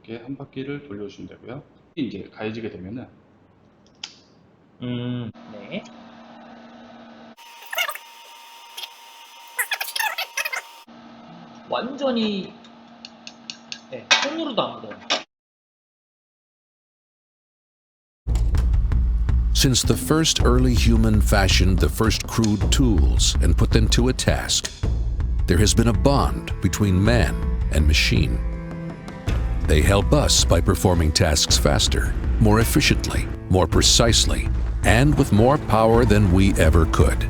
이렇게 한 바퀴를 돌려주시면 되고요. 이제 가해지게 되면은 네. 완전히 네, 손으로도 안 묻어요. Since the first early human fashioned the first crude tools and put them to a task, there has been a bond between man and machine. They help us by performing tasks faster, more efficiently, more precisely, and with more power than we ever could.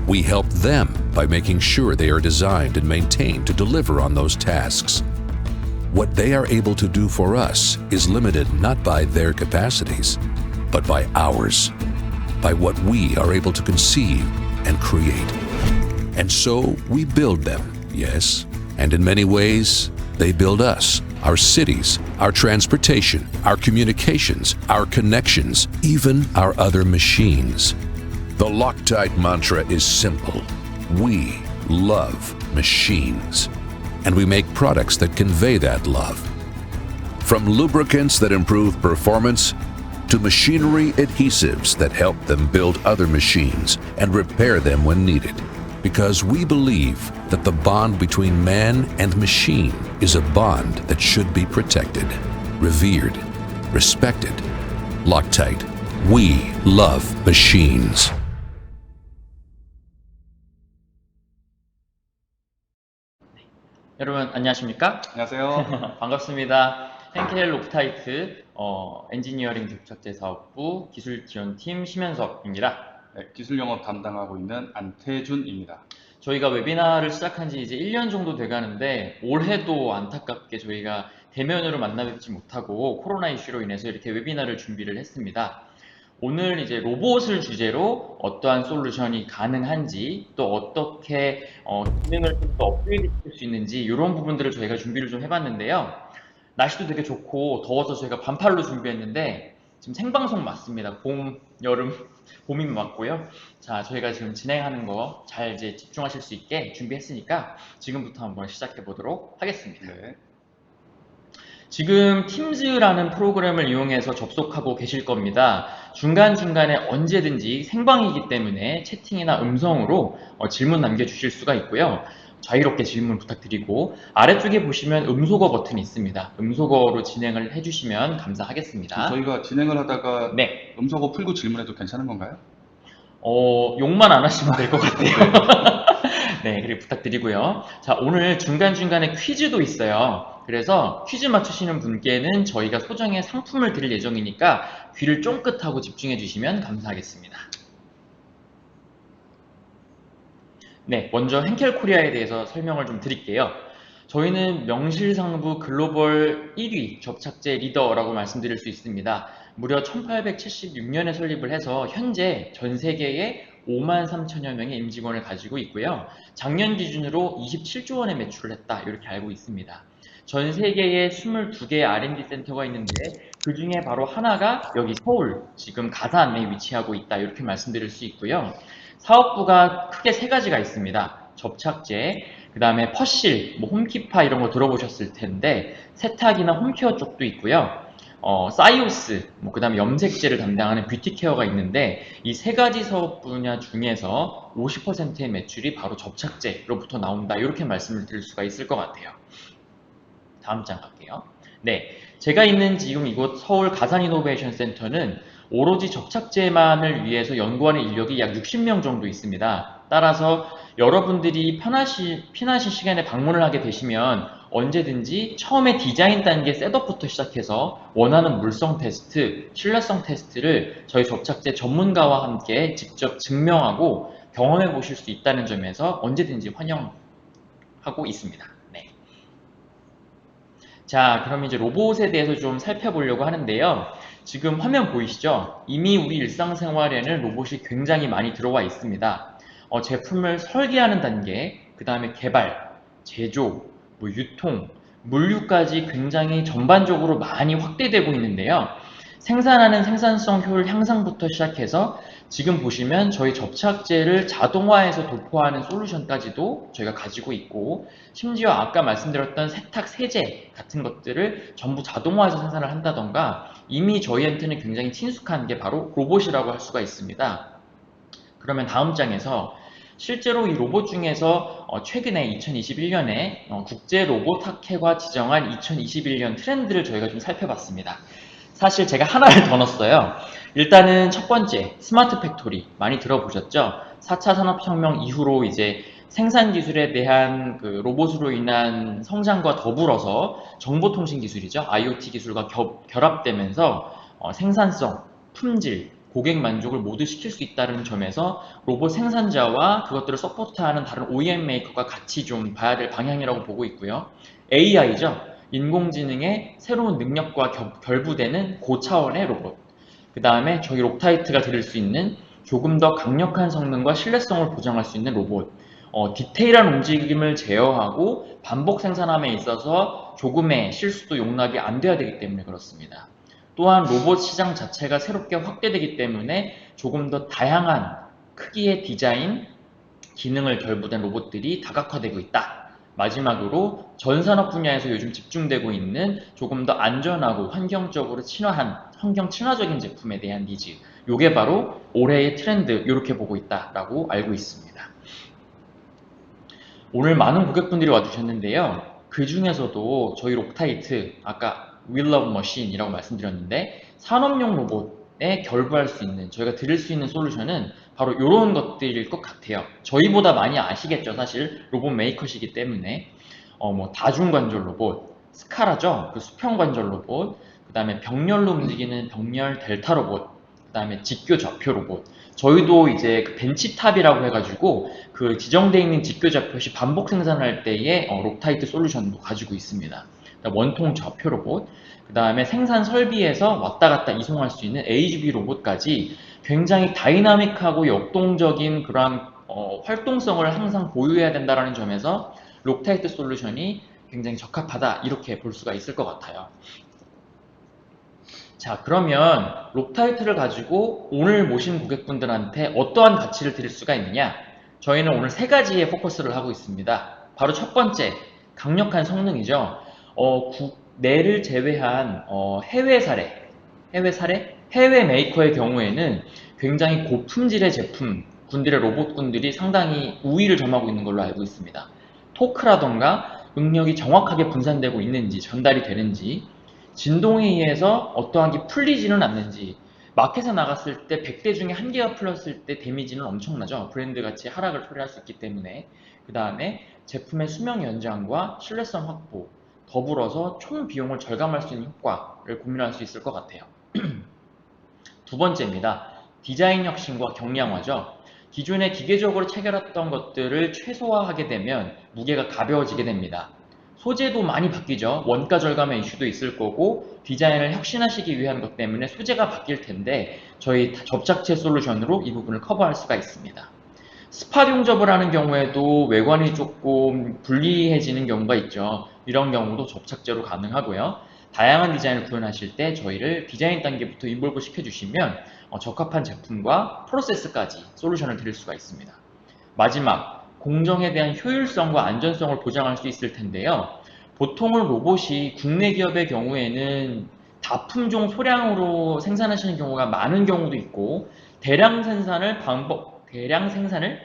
We help them by making sure they are designed and maintained to deliver on those tasks. What they are able to do for us is limited not by their capacities, but by ours, by what we are able to conceive and create. And so we build them, yes, and in many ways, they build us, our cities, our transportation, our communications, our connections, even our other machines. The Loctite mantra is simple. We love machines, and we make products that convey that love. From lubricants that improve performance to machinery adhesives that help them build other machines and repair them when needed. Because we believe that the bond between man and machine is a bond that should be protected, revered, respected. Loctite. We love machines. 여러분 안녕하십니까? 안녕하세요. 반갑습니다. henkel 록타이트 엔지니어링 접착제 사업부 기술지원팀 심현석입니다. 네, 기술 영업 담당하고 있는 안태준입니다. 저희가 웨비나를 시작한 지 이제 1년 정도 돼가는데 올해도 안타깝게 저희가 대면으로 만나뵙지 못하고 코로나 이슈로 인해서 이렇게 웨비나를 준비를 했습니다. 오늘 이제 로봇을 주제로 어떠한 솔루션이 가능한지 또 어떻게 기능을 좀 더 업그레이드 시킬 수 있는지 이런 부분들을 저희가 준비를 좀 해봤는데요. 날씨도 되게 좋고 더워서 저희가 반팔로 준비했는데 지금 생방송 맞습니다. 봄, 여름, 봄이 맞고요. 자, 저희가 지금 진행하는 거 잘 이제 집중하실 수 있게 준비했으니까 지금부터 한번 시작해 보도록 하겠습니다. 네. 지금 팀즈라는 프로그램을 이용해서 접속하고 계실 겁니다. 중간중간에 언제든지 생방이기 때문에 채팅이나 음성으로 질문 남겨주실 수가 있고요. 자유롭게 질문 부탁드리고 아래쪽에 보시면 음소거 버튼이 있습니다. 음소거로 진행을 해주시면 감사하겠습니다. 저희가 진행을 하다가 네. 음소거 풀고 질문해도 괜찮은 건가요? 욕만 안 하시면 될 것 같아요. 네, 그리고 부탁드리고요. 자, 오늘 중간중간에 퀴즈도 있어요. 그래서 퀴즈 맞추시는 분께는 저희가 소정의 상품을 드릴 예정이니까 귀를 쫑긋하고 집중해 주시면 감사하겠습니다. 네, 먼저 henkel 코리아에 대해서 설명을 좀 드릴게요. 저희는 명실상부 글로벌 1위 접착제 리더라고 말씀드릴 수 있습니다. 무려 1876년에 설립을 해서 현재 전 세계에 5만 3천여 명의 임직원을 가지고 있고요. 작년 기준으로 27조 원의 매출을 했다 이렇게 알고 있습니다. 전 세계에 22개의 R&D 센터가 있는데 그 중에 바로 하나가 여기 서울 지금 가산에 위치하고 있다 이렇게 말씀드릴 수 있고요. 사업부가 크게 세 가지가 있습니다. 접착제, 그 다음에 퍼실, 뭐 홈키파 이런 거 들어보셨을 텐데 세탁이나 홈케어 쪽도 있고요. 사이오스, 그 다음에 염색제를 담당하는 뷰티케어가 있는데 이 세 가지 사업 분야 중에서 50%의 매출이 바로 접착제로부터 나온다 이렇게 말씀을 드릴 수가 있을 것 같아요. 다음 장 갈게요. 네, 제가 있는 지금 이곳 서울 가산이노베이션 센터는 오로지 접착제만을 위해서 연구하는 인력이 약 60명 정도 있습니다. 따라서 여러분들이 편하신 시간에 방문을 하게 되시면 언제든지 처음에 디자인 단계 셋업부터 시작해서 원하는 물성 테스트, 신뢰성 테스트를 저희 접착제 전문가와 함께 직접 증명하고 경험해 보실 수 있다는 점에서 언제든지 환영하고 있습니다. 네. 자, 그럼 이제 로봇에 대해서 좀 살펴보려고 하는데요. 지금 화면 보이시죠? 이미 우리 일상생활에는 로봇이 굉장히 많이 들어와 있습니다. 제품을 설계하는 단계, 그 다음에 개발, 제조, 유통, 물류까지 굉장히 전반적으로 많이 확대되고 있는데요. 생산하는 생산성 효율 향상부터 시작해서 지금 보시면 저희 접착제를 자동화해서 도포하는 솔루션까지도 저희가 가지고 있고, 심지어 아까 말씀드렸던 세탁 세제 같은 것들을 전부 자동화해서 생산을 한다던가, 이미 저희한테는 굉장히 친숙한 게 바로 로봇이라고 할 수가 있습니다. 그러면 다음 장에서 실제로 이 로봇 중에서 최근에 2021년에 국제 로봇 학회가 지정한 2021년 트렌드를 저희가 좀 살펴봤습니다. 사실 제가 하나를 더 넣었어요. 일단은 첫 번째, 스마트 팩토리 많이 들어보셨죠? 4차 산업혁명 이후로 이제 생산 기술에 대한 그 로봇으로 인한 성장과 더불어서 정보통신 기술이죠. IoT 기술과 결합되면서 생산성, 품질, 고객 만족을 모두 시킬 수 있다는 점에서 로봇 생산자와 그것들을 서포트하는 다른 OEM 메이커가 같이 좀 봐야 될 방향이라고 보고 있고요. AI죠. 인공지능의 새로운 능력과 결부되는 고차원의 로봇. 그 다음에 저희 록타이트가 드릴 수 있는 조금 더 강력한 성능과 신뢰성을 보장할 수 있는 로봇. 디테일한 움직임을 제어하고 반복 생산함에 있어서 조금의 실수도 용납이 안 돼야 되기 때문에 그렇습니다. 또한 로봇 시장 자체가 새롭게 확대되기 때문에 조금 더 다양한 크기의 디자인, 기능을 결부된 로봇들이 다각화되고 있다. 마지막으로 전 산업 분야에서 요즘 집중되고 있는 조금 더 안전하고 환경적으로 환경 친화적인 제품에 대한 니즈, 요게 바로 올해의 트렌드, 이렇게 보고 있다라고 알고 있습니다. 오늘 많은 고객분들이 와주셨는데요. 그 중에서도 저희 록타이트, 아까 Wheel of Machine이라고 말씀드렸는데, 산업용 로봇에 결부할 수 있는, 저희가 드릴 수 있는 솔루션은 바로 이런 것들일 것 같아요. 저희보다 많이 아시겠죠, 사실 로봇 메이커시기 때문에. 다중관절 로봇, 스카라죠, 그 수평관절 로봇, 그 다음에 병렬로 움직이는 병렬 델타 로봇, 그 다음에 직교 좌표 로봇. 저희도 이제 그 벤치탑이라고 해가지고 그 지정되어 있는 직교 좌표시 반복 생산할 때의 록타이트 솔루션도 가지고 있습니다. 원통 좌표 로봇, 그 다음에 생산 설비에서 왔다 갔다 이송할 수 있는 AGV 로봇까지 굉장히 다이나믹하고 역동적인 그러한 활동성을 항상 보유해야 된다는 점에서 록타이트 솔루션이 굉장히 적합하다, 이렇게 볼 수가 있을 것 같아요. 자, 그러면 록타이트를 가지고 오늘 모신 고객분들한테 어떠한 가치를 드릴 수가 있느냐? 저희는 오늘 세 가지에 포커스를 하고 있습니다. 바로 첫 번째, 강력한 성능이죠. 국내를 제외한 해외 메이커의 경우에는 굉장히 고품질의 제품, 군들의 로봇군들이 상당히 우위를 점하고 있는 걸로 알고 있습니다. 토크라던가 응력이 정확하게 분산되고 있는지, 전달이 되는지, 진동에 의해서 어떠한 게 풀리지는 않는지, 마켓에 나갔을 때 100대 중에 1개가 풀렸을 때 데미지는 엄청나죠. 브랜드같이 하락을 초래할 수 있기 때문에. 그 다음에 제품의 수명 연장과 신뢰성 확보, 더불어서 총 비용을 절감할 수 있는 효과를 고민할 수 있을 것 같아요. 두 번째입니다. 디자인 혁신과 경량화죠. 기존에 기계적으로 체결했던 것들을 최소화하게 되면 무게가 가벼워지게 됩니다. 소재도 많이 바뀌죠. 원가 절감의 이슈도 있을 거고, 디자인을 혁신하시기 위한 것 때문에 소재가 바뀔 텐데 저희 접착제 솔루션으로 이 부분을 커버할 수가 있습니다. 스팟 용접을 하는 경우에도 외관이 조금 불리해지는 경우가 있죠. 이런 경우도 접착제로 가능하고요. 다양한 디자인을 구현하실 때 저희를 디자인 단계부터 인볼브 시켜주시면 적합한 제품과 프로세스까지 솔루션을 드릴 수가 있습니다. 마지막, 공정에 대한 효율성과 안전성을 보장할 수 있을 텐데요. 보통은 로봇이 국내 기업의 경우에는 다품종 소량으로 생산하시는 경우가 많은 경우도 있고, 대량 생산을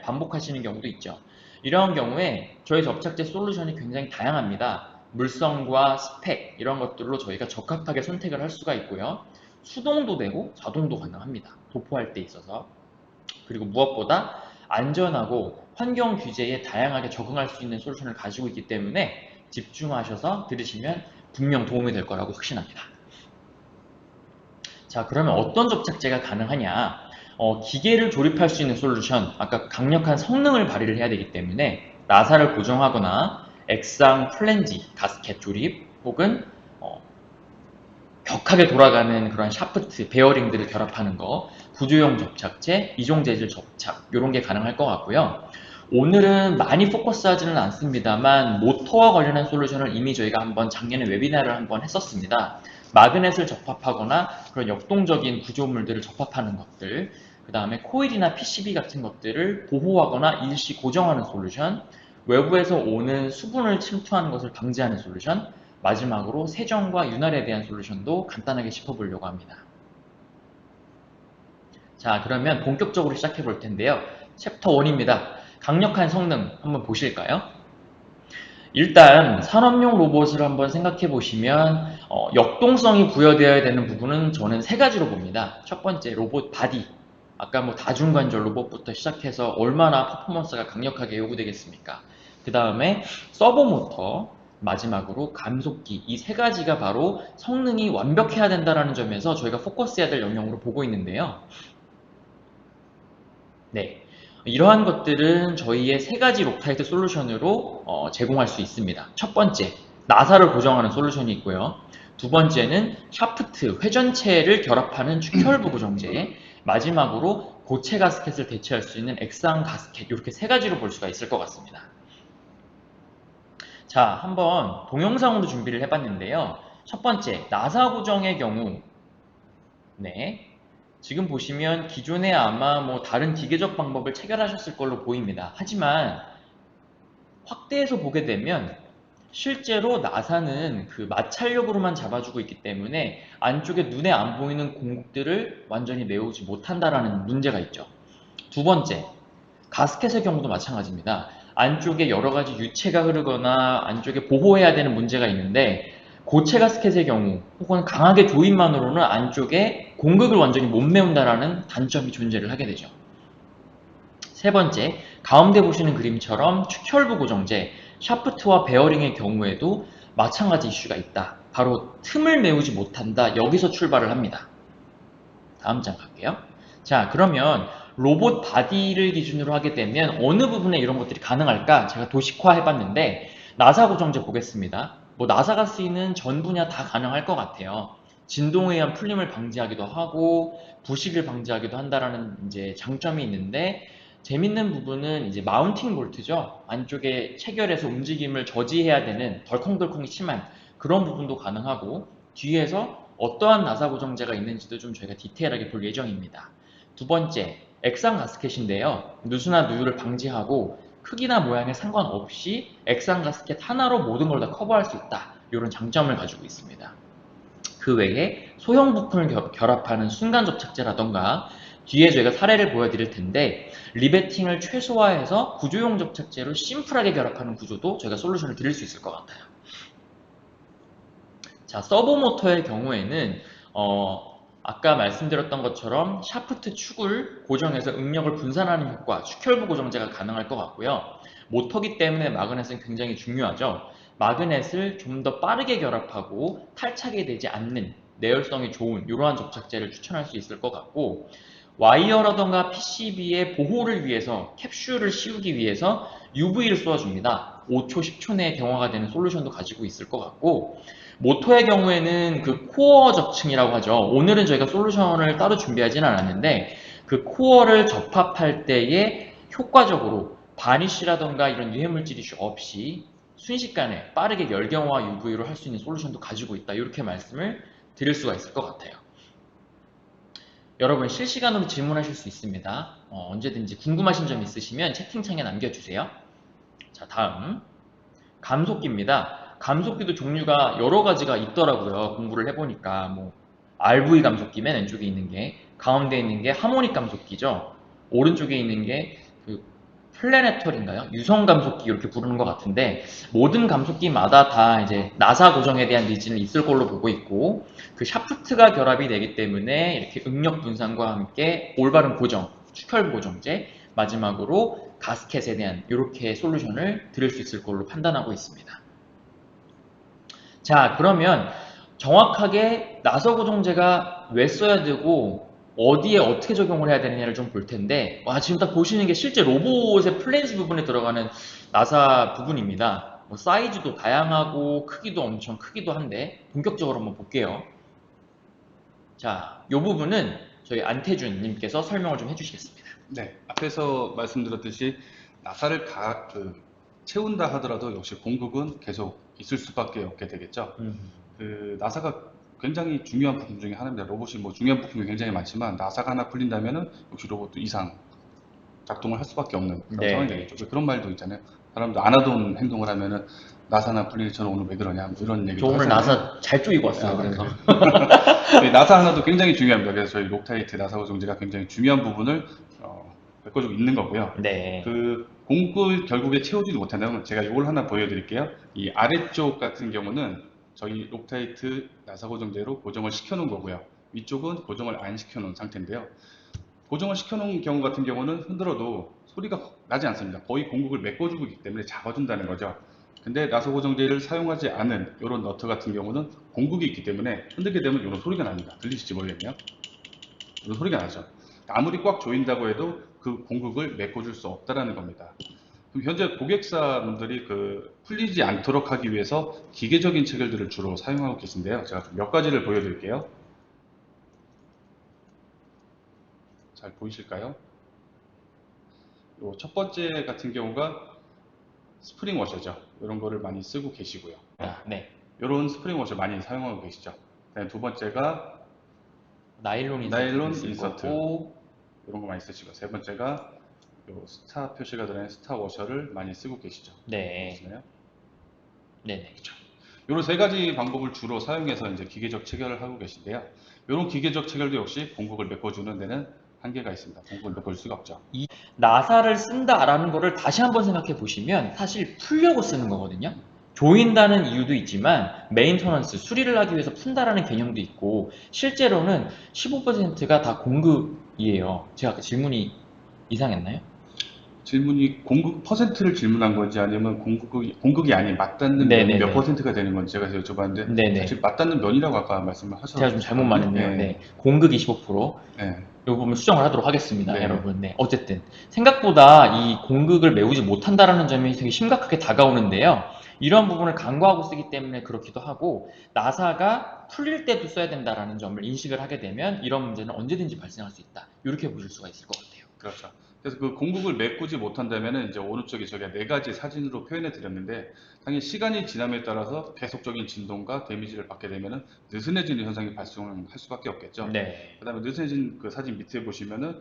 반복하시는 경우도 있죠. 이런 경우에 저희 접착제 솔루션이 굉장히 다양합니다. 물성과 스펙, 이런 것들로 저희가 적합하게 선택을 할 수가 있고요. 수동도 되고 자동도 가능합니다. 도포할 때 있어서. 그리고 무엇보다 안전하고 환경 규제에 다양하게 적응할 수 있는 솔루션을 가지고 있기 때문에 집중하셔서 들으시면 분명 도움이 될 거라고 확신합니다. 자, 그러면 어떤 접착제가 가능하냐? 기계를 조립할 수 있는 솔루션, 아까 강력한 성능을 발휘를 해야 되기 때문에 나사를 고정하거나 액상 플랜지, 가스켓 조립, 혹은 격하게 돌아가는 그런 샤프트, 베어링들을 결합하는 거, 구조용 접착제, 이종 재질 접착, 이런 게 가능할 것 같고요. 오늘은 많이 포커스하지는 않습니다만 모터와 관련한 솔루션을 이미 저희가 한번 작년에 웨비나를 한번 했었습니다. 마그넷을 접합하거나 그런 역동적인 구조물들을 접합하는 것들, 그 다음에 코일이나 PCB 같은 것들을 보호하거나 일시 고정하는 솔루션, 외부에서 오는 수분을 침투하는 것을 방지하는 솔루션, 마지막으로 세정과 윤활에 대한 솔루션도 간단하게 짚어보려고 합니다. 자, 그러면 본격적으로 시작해 볼 텐데요. 챕터 1입니다. 강력한 성능 한번 보실까요? 일단 산업용 로봇을 한번 생각해 보시면 역동성이 부여되어야 되는 부분은 저는 세 가지로 봅니다. 첫 번째, 로봇 바디. 아까 뭐 다중관절 로봇부터 시작해서 얼마나 퍼포먼스가 강력하게 요구되겠습니까? 그 다음에 서버 모터, 마지막으로 감속기, 이 세 가지가 바로 성능이 완벽해야 된다는 점에서 저희가 포커스해야 될 영역으로 보고 있는데요. 네, 이러한 것들은 저희의 세 가지 록타이트 솔루션으로 제공할 수 있습니다. 첫 번째, 나사를 고정하는 솔루션이 있고요. 두 번째는 샤프트, 회전체를 결합하는 축혈부 고정제, 마지막으로 고체 가스켓을 대체할 수 있는 액상 가스켓, 이렇게 세 가지로 볼 수가 있을 것 같습니다. 자, 한번 동영상으로 준비를 해봤는데요. 첫 번째, 나사 고정의 경우, 네, 지금 보시면 기존에 아마 뭐 다른 기계적 방법을 체결하셨을 걸로 보입니다. 하지만 확대해서 보게 되면 실제로 나사는 그 마찰력으로만 잡아주고 있기 때문에 안쪽에 눈에 안 보이는 공국들을 완전히 메우지 못한다라는 문제가 있죠. 두 번째, 가스켓의 경우도 마찬가지입니다. 안쪽에 여러 가지 유체가 흐르거나 안쪽에 보호해야 되는 문제가 있는데 고체 가스켓의 경우 혹은 강하게 조임만으로는 안쪽에 공극을 완전히 못 메운다라는 단점이 존재를 하게 되죠. 세 번째, 가운데 보시는 그림처럼 축혈부 고정제, 샤프트와 베어링의 경우에도 마찬가지 이슈가 있다. 바로 틈을 메우지 못한다. 여기서 출발을 합니다. 다음 장 갈게요. 자, 그러면 로봇 바디를 기준으로 하게 되면 어느 부분에 이런 것들이 가능할까? 제가 도식화 해봤는데 나사 고정제 보겠습니다. 뭐 나사가 쓰이는 전 분야 다 가능할 것 같아요. 진동에 의한 풀림을 방지하기도 하고 부식을 방지하기도 한다라는 이제 장점이 있는데 재밌는 부분은 이제 마운팅 볼트죠. 안쪽에 체결해서 움직임을 저지해야 되는 덜컹덜컹이 심한 그런 부분도 가능하고 뒤에서 어떠한 나사 고정제가 있는지도 좀 저희가 디테일하게 볼 예정입니다. 두 번째, 액상 가스켓인데요. 누수나 누유를 방지하고 크기나 모양에 상관없이 액상 가스켓 하나로 모든 걸 다 커버할 수 있다. 이런 장점을 가지고 있습니다. 그 외에 소형 부품을 결합하는 순간 접착제라던가 뒤에 저희가 사례를 보여드릴 텐데 리베팅을 최소화해서 구조용 접착제로 심플하게 결합하는 구조도 저희가 솔루션을 드릴 수 있을 것 같아요. 자, 서버 모터의 경우에는 아까 말씀드렸던 것처럼 샤프트 축을 고정해서 응력을 분산하는 효과, 축혈부 고정제가 가능할 것 같고요. 모터기 때문에 마그넷은 굉장히 중요하죠. 마그넷을 좀 더 빠르게 결합하고 탈착이 되지 않는 내열성이 좋은 이러한 접착제를 추천할 수 있을 것 같고 와이어라던가 PCB의 보호를 위해서 캡슐을 씌우기 위해서 UV를 쏘아줍니다. 5초, 10초 내에 경화가 되는 솔루션도 가지고 있을 것 같고 모터의 경우에는 그 코어 적층이라고 하죠. 오늘은 저희가 솔루션을 따로 준비하지는 않았는데 그 코어를 접합할 때에 효과적으로 바니쉬라던가 이런 유해물질 이슈 없이 순식간에 빠르게 열경화 UV로 할 수 있는 솔루션도 가지고 있다. 이렇게 말씀을 드릴 수가 있을 것 같아요. 여러분 실시간으로 질문하실 수 있습니다. 언제든지 궁금하신 점 있으시면 채팅창에 남겨주세요. 자, 다음 감속기입니다. 감속기도 종류가 여러 가지가 있더라고요. 공부를 해보니까 뭐 RV 감속기 맨 왼쪽에 있는 게 가운데 있는 게 하모닉 감속기죠. 오른쪽에 있는 게 그 플래네털인가요? 유성 감속기 이렇게 부르는 것 같은데 모든 감속기마다 다 이제 나사 고정에 대한 니즈는 있을 걸로 보고 있고 그 샤프트가 결합이 되기 때문에 이렇게 응력 분산과 함께 올바른 고정, 축혈부 고정제, 마지막으로 가스켓에 대한 이렇게 솔루션을 드릴 수 있을 걸로 판단하고 있습니다. 자, 그러면 정확하게 나사 고정제가 왜 써야 되고 어디에 어떻게 적용을 해야 되느냐를 좀 볼 텐데 와, 지금 딱 보시는 게 실제 로봇의 플랜지 부분에 들어가는 나사 부분입니다. 뭐 사이즈도 다양하고 크기도 엄청 크기도 한데 본격적으로 한번 볼게요. 자, 이 부분은 저희 안태준 님께서 설명을 좀 해주시겠습니다. 네, 앞에서 말씀드렸듯이 나사를 채운다 하더라도 역시 공급은 계속 있을 수밖에 없게 되겠죠. 그 나사가 굉장히 중요한 부품 중에 하나입니다. 로봇이 뭐 중요한 부품이 굉장히 많지만 나사가 하나 풀린다면은 역시 로봇도 이상 작동을 할 수밖에 없는 그런 네. 상황이 되겠죠. 그런 말도 있잖아요. 사람도 안 하던 행동을 하면은 나사 하나 풀리니 저는 오늘 왜 그러냐 뭐 이런 저 얘기도 오늘 하잖아요. 나사 잘 쪼이고 왔어요. 그래서. 네, 나사 하나도 굉장히 중요합니다. 그래서 저희 록타이트 나사 고정제가 굉장히 중요한 부분을 메꿔주고 있는 거고요. 네. 그 공구를 결국에 채우지 못한다면 제가 이걸 하나 보여드릴게요. 이 아래쪽 같은 경우는 저희 록타이트 나사 고정제로 고정을 시켜놓은 거고요. 위쪽은 고정을 안 시켜놓은 상태인데요. 고정을 시켜놓은 경우 같은 경우는 흔들어도 소리가 나지 않습니다. 거의 공구를 메꿔주고 있기 때문에 잡아준다는 거죠. 근데 나사 고정제를 사용하지 않은 이런 너트 같은 경우는 공구기 있기 때문에 흔들게 되면 이런 소리가 납니다. 들리실지 모르겠네요. 이런 소리가 나죠. 아무리 꽉 조인다고 해도 그 공극을 메꿔줄 수 없다라는 겁니다. 그럼 현재 고객사분들이 풀리지 않도록 하기 위해서 기계적인 체결들을 주로 사용하고 계신데요. 제가 몇 가지를 보여드릴게요. 잘 보이실까요? 요 첫 번째 같은 경우가 스프링 워셔죠. 이런 거를 많이 쓰고 계시고요. 네. 이런 스프링 워셔 많이 사용하고 계시죠. 그다음에 두 번째가 나일론 나일론 인서트 인서트. 있고, 이런 거 많이 쓰시고, 세 번째가 요 스타 표시가 들어있는 스타 워셔를 많이 쓰고 계시죠. 네. 보시나요? 네네. 이런 세 가지 방법을 주로 사용해서 이제 기계적 체결을 하고 계신데요. 이런 기계적 체결도 역시 공극을 메꿔주는 데는 한계가 있습니다. 공극을 메꿔줄 수가 없죠. 나사를 쓴다라는 거를 다시 한번 생각해 보시면 사실 풀려고 쓰는 거거든요. 조인다는 이유도 있지만 메인터넌스, 수리를 하기 위해서 푼다라는 개념도 있고 실제로는 15%가 다 공급이에요. 제가 아까 질문이 이상했나요? 질문이 공극 퍼센트를 질문한 건지 아니면 공극이 아닌 맞닿는 면이 네네네. 몇 퍼센트가 되는 건지 제가 여쭤봤는데 네네. 사실 맞닿는 면이라고 아까 말씀을 하셨어요. 제가 좀 잘못 말했네요. 네. 네. 공급 25%. 네. 이 부분 수정을 하도록 하겠습니다, 네. 여러분. 네. 어쨌든 생각보다 이 공극을 메우지 못한다라는 점이 되게 심각하게 다가오는데요. 이런 부분을 간과하고 쓰기 때문에 그렇기도 하고 나사가 풀릴 때도 써야 된다라는 점을 인식을 하게 되면 이런 문제는 언제든지 발생할 수 있다. 이렇게 보실 수가 있을 것 같아요. 그렇죠. 그래서 그 공극을 메꾸지 못한다면은 이제 오른쪽에 저희가 네 가지 사진으로 표현해 드렸는데 당연히 시간이 지남에 따라서 계속적인 진동과 데미지를 받게 되면은 느슨해지는 현상이 발생할 수밖에 없겠죠. 네. 그다음에 느슨해진 그 사진 밑에 보시면은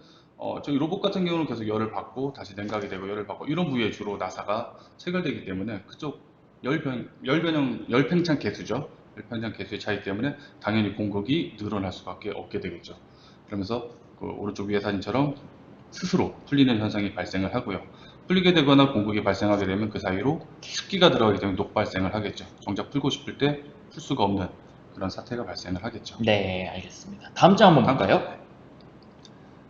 저기 로봇 같은 경우는 계속 열을 받고 다시 냉각이 되고 열을 받고 이런 부위에 주로 나사가 체결되기 때문에 그쪽 열팽창 개수죠. 열팽창 개수의 차이 때문에 당연히 공극이 늘어날 수밖에 없게 되겠죠. 그러면서 그 오른쪽 위에 사진처럼 스스로 풀리는 현상이 발생을 하고요. 풀리게 되거나 공극이 발생하게 되면 그 사이로 습기가 들어가기 때문에 녹발생을 하겠죠. 정작 풀고 싶을 때 풀 수가 없는 그런 사태가 발생을 하겠죠. 네, 알겠습니다. 다음 장 한번 볼까요?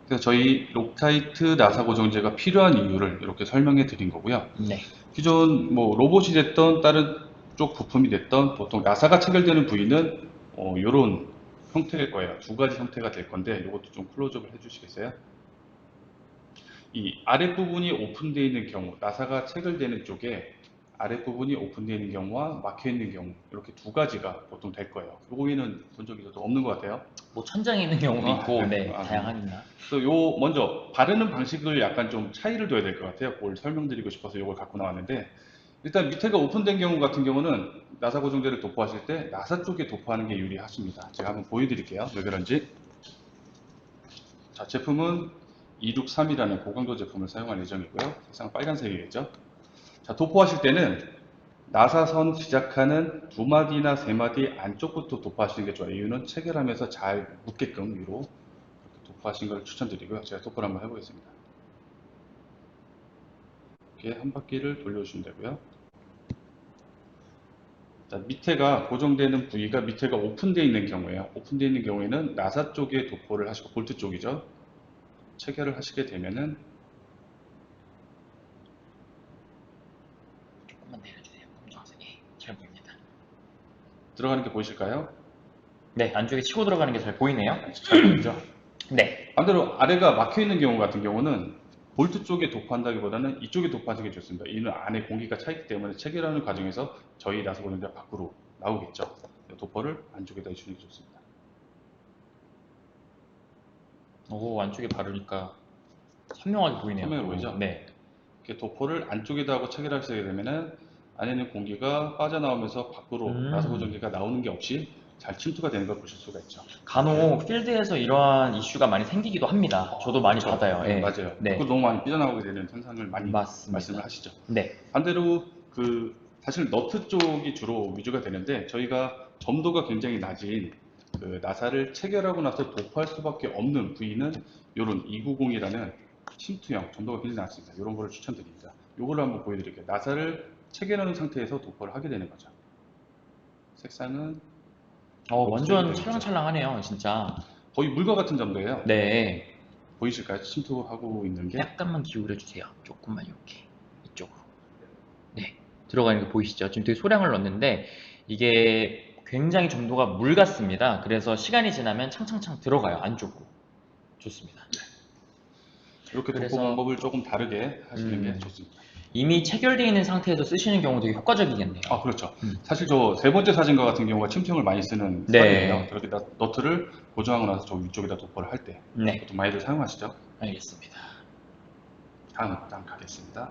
그래서 저희 록타이트 나사 고정제가 필요한 이유를 이렇게 설명해 드린 거고요. 네. 기존 뭐 로봇이 됐던 다른 쪽 부품이 됐던 보통 나사가 체결되는 부위는 이런 형태일 거예요. 두 가지 형태가 될 건데 이것도 좀 클로즈업을 해주시겠어요? 이 아랫부분이 오픈되어 있는 경우, 나사가 체결되는 쪽에 아랫부분이 오픈되어 있는 경우와 막혀 있는 경우 이렇게 두 가지가 보통 될 거예요. 요 위에는 본 적이 저도 없는 것 같아요. 뭐 천장에 있는 경우도 있고, 네, 아, 다양하니까. 그래서 요 먼저 바르는 방식을 약간 좀 차이를 둬야 될 것 같아요. 그걸 설명드리고 싶어서 이걸 갖고 나왔는데 일단 밑에가 오픈된 경우 같은 경우는 나사 고정제를 도포하실 때 나사 쪽에 도포하는 게 유리하십니다. 제가 한번 보여드릴게요. 왜 그런지. 자, 제품은 263이라는 고강도 제품을 사용할 예정이고요. 색상 빨간색이겠죠. 자, 도포하실 때는 나사선 시작하는 두 마디나 세 마디 안쪽부터 도포하시는 게 좋아요. 이유는 체결하면서 잘 묻게끔 위로 이렇게 도포하시는 걸 추천드리고요. 제가 도포를 한번 해보겠습니다. 이렇게 한 바퀴를 돌려주시면 되고요. 자, 밑에가 고정되는 부위가 밑에가 오픈되어 있는 경우에요. 오픈되어 있는 경우에는 나사 쪽에 도포를 하시고 볼트 쪽이죠. 체결을 하시게 되면은 조금만 내려주세요. 검정색이 잘 보입니다. 들어가는 게 보이실까요? 네, 안쪽에 치고 들어가는 게 잘 보이네요. 잘 보이죠? 네. 반대로 아래가 막혀 있는 경우 같은 경우는 볼트 쪽에 도포한다기보다는 이쪽에 도포하는 게 좋습니다. 이는 안에 공기가 차 있기 때문에 체결하는 과정에서 저희 나사 고정제가 밖으로 나오겠죠. 도포를 안쪽에다 해주는 게 좋습니다. 오, 안쪽에 바르니까 선명하게 보이네요. 선명해 보이죠? 네. 이렇게 도포를 안쪽에다 하고 체결하시게 되면은 안에 있는 공기가 빠져나오면서 밖으로 나사 고정제가 나오는 게 없이 잘 침투가 되는 걸 보실 수가 있죠. 간혹 필드에서 이러한 이슈가 많이 생기기도 합니다. 저도 많이 그렇죠. 받아요. 네, 예. 맞아요. 네. 그 너무 많이 삐져나오게 되는 현상을 많이 맞습니다. 말씀을 하시죠. 네. 반대로 사실 너트 쪽이 주로 위주가 되는데 저희가 점도가 굉장히 낮은 나사를 체결하고 나서 도포할 수밖에 없는 부위는 이런 290이라는 침투형 점도가 굉장히 낮습니다. 이런 거를 추천드립니다. 이걸로 한번 보여드릴게요. 나사를 체결하는 상태에서 도포를 하게 되는 거죠. 색상은 완전 찰랑찰랑하네요, 진짜. 거의 물과 같은 점도예요. 네. 보이실까요? 침투하고 있는 게. 약간만 기울여 주세요. 조금만 이렇게 이쪽으로. 네. 들어가 있는 거 보이시죠? 지금 되게 소량을 넣었는데 이게 굉장히 점도가 물 같습니다. 그래서 시간이 지나면 창창창 들어가요, 안쪽으로. 좋습니다. 이렇게 도포 그래서- 방법을 조금 다르게 하시는 게 좋습니다. 이미 체결되어 있는 상태에서 쓰시는 경우 되게 효과적이겠네요. 아, 그렇죠. 사실 저 세 번째 사진과 같은 경우가 침투형을 많이 쓰는 네. 스타일이에요. 그렇게 너트를 고정하고 나서 저 위쪽에다 도포를 할 때 네, 보통 많이들 사용하시죠. 알겠습니다. 다음 가겠습니다.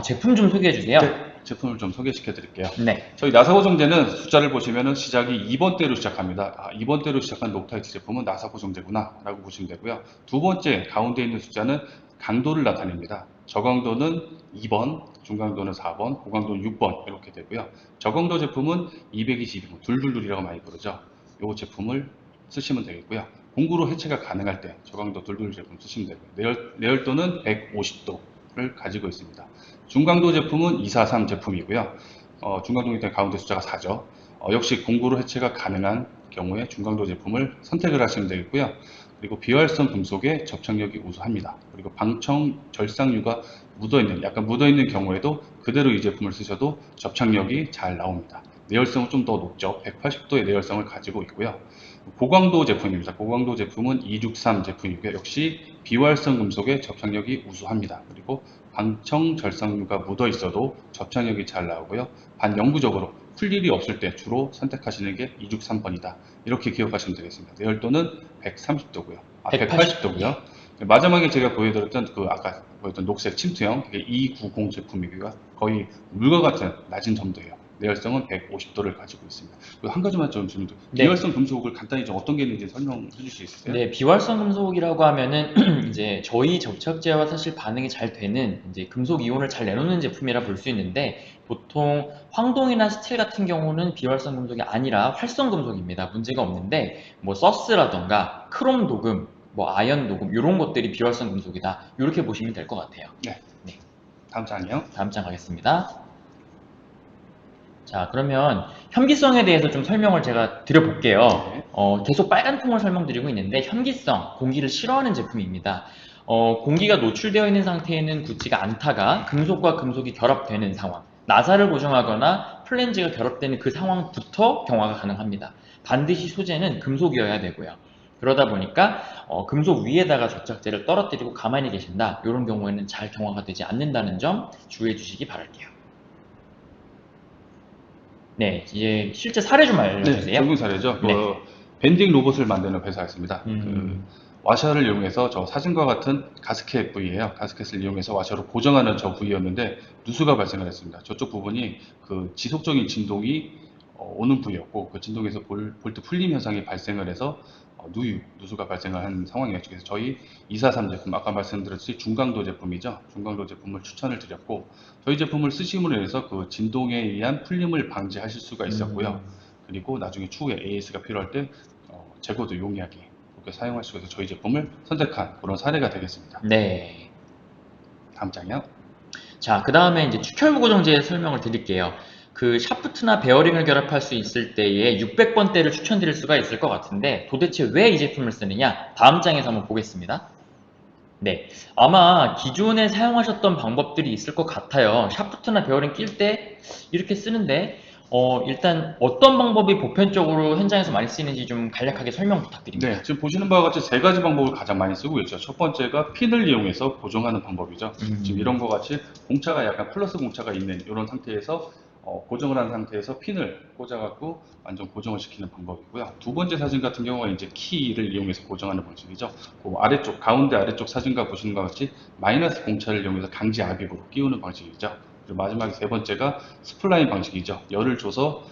제품 좀 소개해 주세요. 네, 제품을 좀 소개시켜 드릴게요. 네. 저희 나사 고정제는 숫자를 보시면은 시작이 2번대로 시작합니다. 2번대로 시작한 록타이트 제품은 나사 고정제구나 라고 보시면 되고요. 두 번째 가운데 있는 숫자는 강도를 나타냅니다. 저강도는 2번, 중강도는 4번, 고강도는 6번 이렇게 되고요. 저강도 제품은 222번, 둘둘둘이라고 많이 부르죠. 이 제품을 쓰시면 되겠고요. 공구로 해체가 가능할 때 저강도 둘둘 제품 쓰시면 되고요. 내열도는 150도를 가지고 있습니다. 중강도 제품은 243 제품이고요. 중강도이기 때문에 가운데 숫자가 4죠. 역시 공구로 해체가 가능한 경우에 중강도 제품을 선택을 하시면 되겠고요. 그리고 비활성 금속의 접착력이 우수합니다. 그리고 방청 절상유가 약간 묻어있는 경우에도 그대로 이 제품을 쓰셔도 접착력이 잘 나옵니다. 내열성은 좀 더 높죠. 180도의 내열성을 가지고 있고요. 고강도 제품입니다. 고강도 제품은 263 제품이고요. 역시 비활성 금속의 접착력이 우수합니다. 그리고 방청 절상유가 묻어 있어도 접착력이 잘 나오고요. 반영구적으로 풀 일이 없을 때 주로 선택하시는 게 263번이다. 이렇게 기억하시면 되겠습니다. 내열도는 130도고요. 180도고요. 마지막에 제가 보여드렸던 아까 보였던 녹색 침투형 그게 290 제품이고요. 거의 물과 같은 낮은 점도예요. 내열성은 150도를 가지고 있습니다. 그리고 한 가지만 좀 질문 드릴게요. 네. 비활성 금속을 간단히 좀 어떤 게 있는지 설명해 주실 수 있으세요? 네, 비활성 금속이라고 하면은 이제 저희 접착제와 사실 반응이 잘 되는 이제 금속 이온을 잘 내놓는 제품이라 볼 수 있는데 보통 황동이나 스틸 같은 경우는 비활성 금속이 아니라 활성 금속입니다. 문제가 없는데 뭐 서스라던가 크롬 도금, 뭐 아연 도금 이런 것들이 비활성 금속이다. 이렇게 보시면 될 것 같아요. 네. 네. 다음 장이요. 다음 장 가겠습니다. 자, 그러면 현기성에 대해서 좀 설명을 제가 드려볼게요. 네. 계속 빨간 통을 설명드리고 있는데 현기성, 공기를 싫어하는 제품입니다. 공기가 노출되어 있는 상태에는 굳지가 않다가 금속과 금속이 결합되는 상황, 나사를 고정하거나 플랜지가 결합되는 그 상황부터 경화가 가능합니다. 반드시 소재는 금속이어야 되고요. 그러다 보니까 금속 위에다가 접착제를 떨어뜨리고 가만히 계신다. 이런 경우에는 잘 경화가 되지 않는다는 점 주의해 주시기 바랄게요. 네, 이제 실제 사례 좀 알려주세요. 네, 적용 사례죠. 네. 밴딩 로봇을 만드는 회사였습니다. 음. 와셔를 이용해서 저 사진과 같은 가스켓 부위예요. 가스켓을 이용해서 와셔로 고정하는 저 부위였는데 누수가 발생을 했습니다. 저쪽 부분이 지속적인 진동이 오는 부위였고 그 진동에서 볼트 풀림 현상이 발생을 해서 누수가 발생을 한 상황이었죠. 그래서 저희 243 제품, 아까 말씀드렸듯이 중강도 제품이죠. 중강도 제품을 추천을 드렸고 저희 제품을 쓰심으로 인해서 그 진동에 의한 풀림을 방지하실 수가 있었고요. 그리고 나중에 추후에 AS가 필요할 때 제거도 용이하게 그렇게 사용할 수 있어서 저희 제품을 선택한 그런 사례가 되겠습니다. 네. 다음 장이요. 자, 그 다음에 이제 축혈부 고정제의 설명을 드릴게요. 그 샤프트나 베어링을 결합할 수 있을 때에 600번대를 추천드릴 수가 있을 것 같은데 도대체 왜 이 제품을 쓰느냐? 다음 장에서 한번 보겠습니다. 네, 아마 기존에 사용하셨던 방법들이 있을 것 같아요. 샤프트나 베어링 낄 때 이렇게 쓰는데 일단 어떤 방법이 보편적으로 현장에서 많이 쓰이는지 좀 간략하게 설명 부탁드립니다. 네, 지금 보시는 바와 같이 세 가지 방법을 가장 많이 쓰고 있죠. 첫 번째가 핀을 이용해서 고정하는 방법이죠. 지금 이런 것 같이 공차가 약간 플러스 공차가 있는 이런 상태에서 고정을 한 상태에서 핀을 꽂아갖고 완전 고정을 시키는 방법이고요. 두 번째 사진 같은 경우가 이제 키를 이용해서 고정하는 방식이죠. 그 아래쪽, 가운데 아래쪽 사진과 보시는 것 같이 마이너스 공차를 이용해서 강제 압입으로 끼우는 방식이죠. 그리고 마지막에 세 번째가 스플라인 방식이죠. 열을 줘서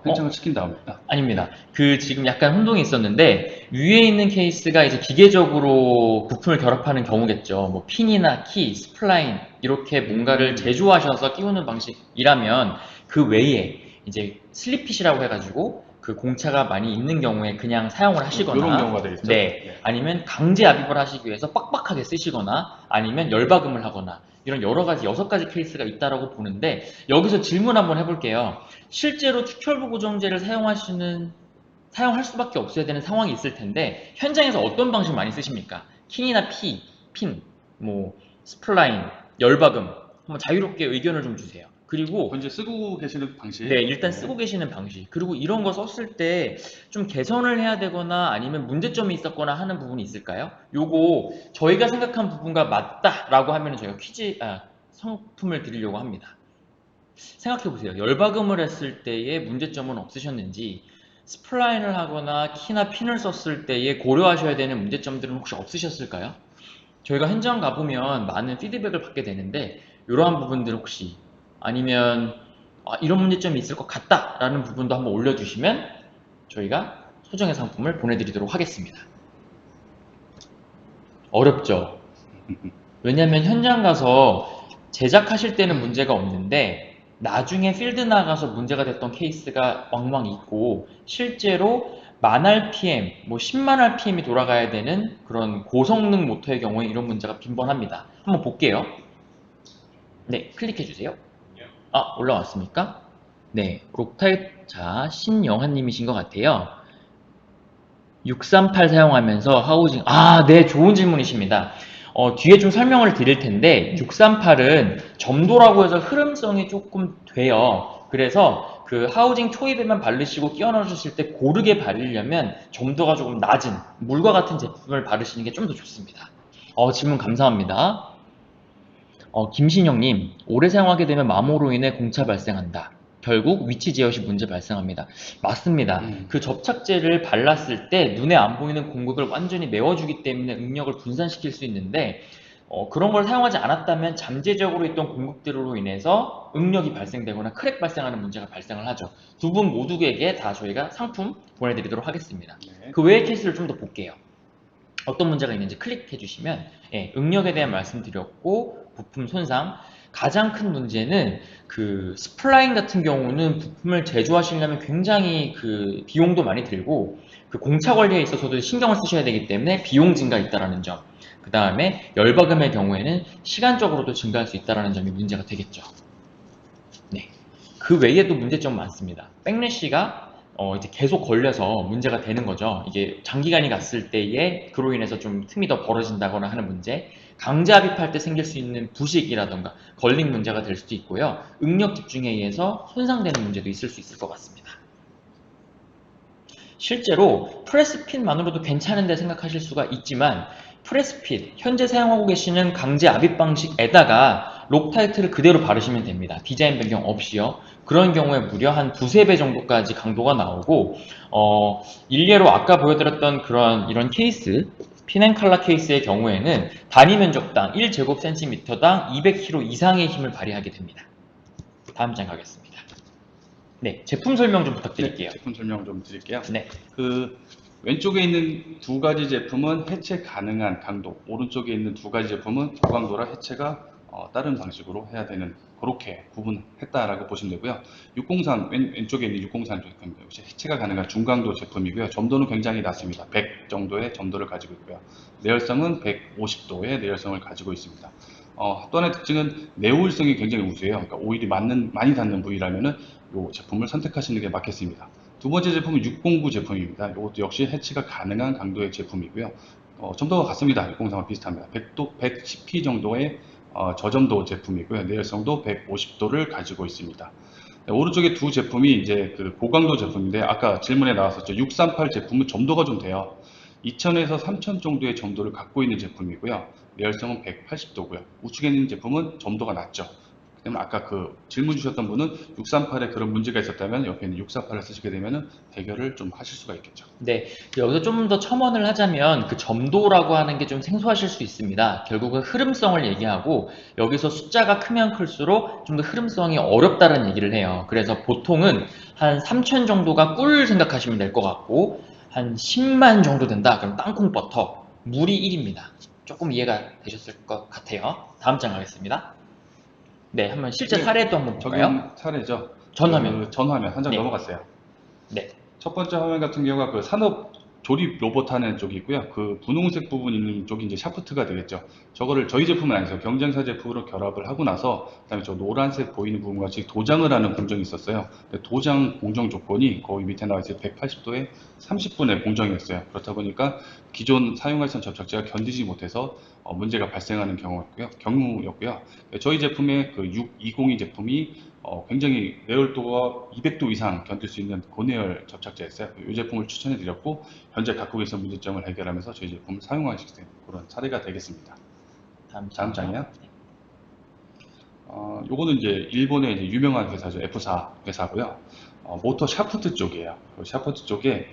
팽창을 시킨 다음입니다. 아닙니다. 그 지금 약간 혼동이 있었는데 위에 있는 케이스가 이제 기계적으로 부품을 결합하는 경우겠죠. 뭐 핀이나 키, 스플라인 이렇게 뭔가를 제조하셔서 끼우는 방식이라면 그 외에 이제 슬립핏이라고 해가지고 그 공차가 많이 있는 경우에 그냥 사용을 하시거나 이런 경우가 되겠죠. 네, 아니면 강제 압입을 하시기 위해서 빡빡하게 쓰시거나 아니면 열박음을 하거나 이런 여러 가지 6가지 케이스가 있다라고 보는데 여기서 질문 한번 해볼게요. 실제로 튜컬브 고정제를 사용할 수밖에 없어야 되는 상황이 있을 텐데 현장에서 어떤 방식 많이 쓰십니까? 킹이나 핀, 뭐 스플라인, 열박음 한번 자유롭게 의견을 좀 주세요. 그리고 현재 쓰고 계시는 방식. 네, 일단 쓰고 계시는 방식. 그리고 이런 거 썼을 때 좀 개선을 해야 되거나 아니면 문제점이 있었거나 하는 부분이 있을까요? 요거 저희가 생각한 부분과 맞다라고 하면 저희가 상품을 드리려고 합니다. 생각해 보세요. 열박음을 했을 때의 문제점은 없으셨는지, 스플라인을 하거나 키나 핀을 썼을 때에 고려하셔야 되는 문제점들은 혹시 없으셨을까요? 저희가 현장 가보면 많은 피드백을 받게 되는데 이러한 부분들 혹시 아니면 이런 문제점이 있을 것 같다라는 부분도 한번 올려주시면 저희가 소정의 상품을 보내드리도록 하겠습니다. 어렵죠? 왜냐하면 현장 가서 제작하실 때는 문제가 없는데 나중에 필드 나가서 문제가 됐던 케이스가 왕왕 있고 실제로 10,000rpm, 뭐 100,000rpm이 돌아가야 되는 그런 고성능 모터의 경우에 이런 문제가 빈번합니다. 한번 볼게요. 네, 클릭해주세요. 올라왔습니까? 네, 록타입자 신영환님이신 것 같아요. 638 사용하면서 하우징, 네, 좋은 질문이십니다. 뒤에 좀 설명을 드릴 텐데 638은 점도라고 해서 흐름성이 조금 돼요. 그래서 그 하우징 초입에만 바르시고 끼워 넣으실 때 고르게 바르려면 점도가 조금 낮은 물과 같은 제품을 바르시는 게 좀 더 좋습니다. 질문 감사합니다. 김신영님, 오래 사용하게 되면 마모로 인해 공차 발생한다. 결국 위치 제어 시 문제 발생합니다. 맞습니다. 그 접착제를 발랐을 때 눈에 안 보이는 공극을 완전히 메워주기 때문에 응력을 분산시킬 수 있는데 그런 걸 사용하지 않았다면 잠재적으로 있던 공극들로 인해서 응력이 발생되거나 크랙 발생하는 문제가 발생을 하죠. 두 분 모두에게 다 저희가 상품 보내드리도록 하겠습니다. 네. 그 외의 케이스를 좀 더 볼게요. 어떤 문제가 있는지 클릭해 주시면 응력에 대한 말씀드렸고 부품 손상 가장 큰 문제는 그 스플라인 같은 경우는 부품을 제조하시려면 굉장히 그 비용도 많이 들고 그 공차 관리에 있어서도 신경을 쓰셔야 되기 때문에 비용 증가 있다라는 점. 그 다음에 열박음의 경우에는 시간적으로도 증가할 수 있다라는 점이 문제가 되겠죠. 네. 그 외에도 문제점 많습니다. 백래시가 이제 계속 걸려서 문제가 되는 거죠. 이게 장기간이 갔을 때에 그로 인해서 좀 틈이 더 벌어진다거나 하는 문제, 강제 압입할 때 생길 수 있는 부식이라던가 걸링 문제가 될 수도 있고요. 응력 집중에 의해서 손상되는 문제도 있을 수 있을 것 같습니다. 실제로 프레스핏만으로도 괜찮은데 생각하실 수가 있지만 프레스핏, 현재 사용하고 계시는 강제 압입 방식에다가 록타이트를 그대로 바르시면 됩니다. 디자인 변경 없이요. 그런 경우에 무려 한 2~3배 정도까지 강도가 나오고 일례로 아까 보여드렸던 이런 케이스 핀앤칼라 케이스의 경우에는 단위 면적당 1제곱cm당 200kg 이상의 힘을 발휘하게 됩니다. 다음 장 가겠습니다. 네, 제품 설명 좀 부탁드릴게요. 네, 제품 설명 좀 드릴게요. 네. 그 왼쪽에 있는 2가지 제품은 해체 가능한 강도, 오른쪽에 있는 2가지 제품은 고강도라 해체가 다른 방식으로 해야 되는, 그렇게 구분했다라고 보시면 되고요. 603, 왼쪽에 있는 603 제품 역시 해체가 가능한 중강도 제품이고요. 점도는 굉장히 낮습니다. 100 정도의 점도를 가지고 있고요. 내열성은 150도의 내열성을 가지고 있습니다. 또 하나의 특징은 내오일성이 굉장히 우수해요. 그러니까 오일이 많이 닿는 부위라면은 이 제품을 선택하시는 게 맞겠습니다. 두 번째 제품은 609 제품입니다. 이것도 역시 해치가 가능한 강도의 제품이고요. 점도가 같습니다. 603과 비슷합니다. 110p 정도의 저점도 제품이고요. 내열성도 150도를 가지고 있습니다. 네, 오른쪽에 두 제품이 이제 그 고강도 제품인데 아까 질문에 나왔었죠. 638 제품은 점도가 좀 돼요. 2000에서 3000 정도의 점도를 갖고 있는 제품이고요. 내열성은 180도고요. 우측에 있는 제품은 점도가 낮죠. 그러면 아까 그 질문 주셨던 분은 638에 그런 문제가 있었다면 옆에 있는 648을 쓰시게 되면 대결을 좀 하실 수가 있겠죠. 네, 여기서 좀 더 첨언을 하자면 그 점도라고 하는 게 좀 생소하실 수 있습니다. 결국은 흐름성을 얘기하고 여기서 숫자가 크면 클수록 좀 더 흐름성이 어렵다는 얘기를 해요. 그래서 보통은 한 3천 정도가 꿀 생각하시면 될 것 같고, 한 10만 정도 된다. 그럼 땅콩 버터. 물이 1입니다. 조금 이해가 되셨을 것 같아요. 다음 장 가겠습니다. 네, 한번 실제 네, 사례도 한번 볼까요? 적용 사례죠. 전화면. 전화면 한 장 네. 넘어갔어요. 네. 첫 번째 화면 같은 경우가 그 산업 조립 로봇 하는 쪽이 있고요. 그 분홍색 부분 있는 쪽이 이제 샤프트가 되겠죠. 저거를 저희 제품은 아니죠. 경쟁사 제품으로 결합을 하고 나서 그다음에 저 노란색 보이는 부분 같이 도장을 하는 공정이 있었어요. 근데 도장 공정 조건이 거기 밑에 나와 있어요. 180도에 30분의 공정이었어요. 그렇다 보니까 기존 사용하시던 접착제가 견디지 못해서 문제가 발생하는 경우였고요. 저희 제품의 그 620이 제품이 굉장히 내열도가 200도 이상 견딜 수 있는 고내열 접착제였어요. 이 제품을 추천해 드렸고 현재 갖고 계신 문제점을 해결하면서 저희 제품을 사용하시게 된 그런 사례가 되겠습니다. 다음 장이요. 요거는 이제 일본의 이제 유명한 회사죠. F사 회사고요. 모터 샤프트 쪽이에요. 그 샤프트 쪽에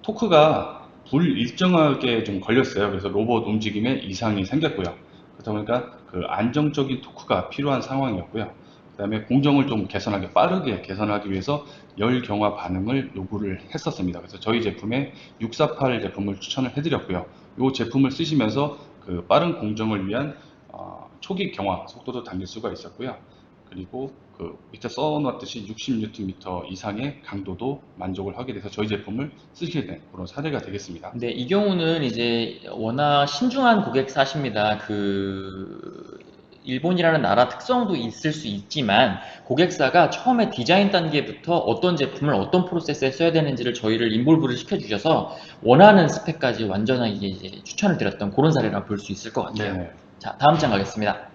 토크가 불일정하게 좀 걸렸어요. 그래서 로봇 움직임에 이상이 생겼고요. 그러다 보니까 그 안정적인 토크가 필요한 상황이었고요. 그 다음에 공정을 좀 개선하게 빠르게 개선하기 위해서 열 경화 반응을 요구를 했었습니다. 그래서 저희 제품에 648 제품을 추천을 해드렸고요. 이 제품을 쓰시면서 그 빠른 공정을 위한 초기 경화 속도도 당길 수가 있었고요. 그리고 그 밑에 써놨듯이 60Nm 이상의 강도도 만족을 하게 돼서 저희 제품을 쓰시게 된 그런 사례가 되겠습니다. 네, 이 경우는 이제 워낙 신중한 고객사십니다. 일본이라는 나라 특성도 있을 수 있지만 고객사가 처음에 디자인 단계부터 어떤 제품을 어떤 프로세스에 써야 되는지를 저희를 인볼브를 시켜주셔서 원하는 스펙까지 완전하게 이제 추천을 드렸던 그런 사례라 볼 수 있을 것 같아요. 네. 자, 다음 장 가겠습니다.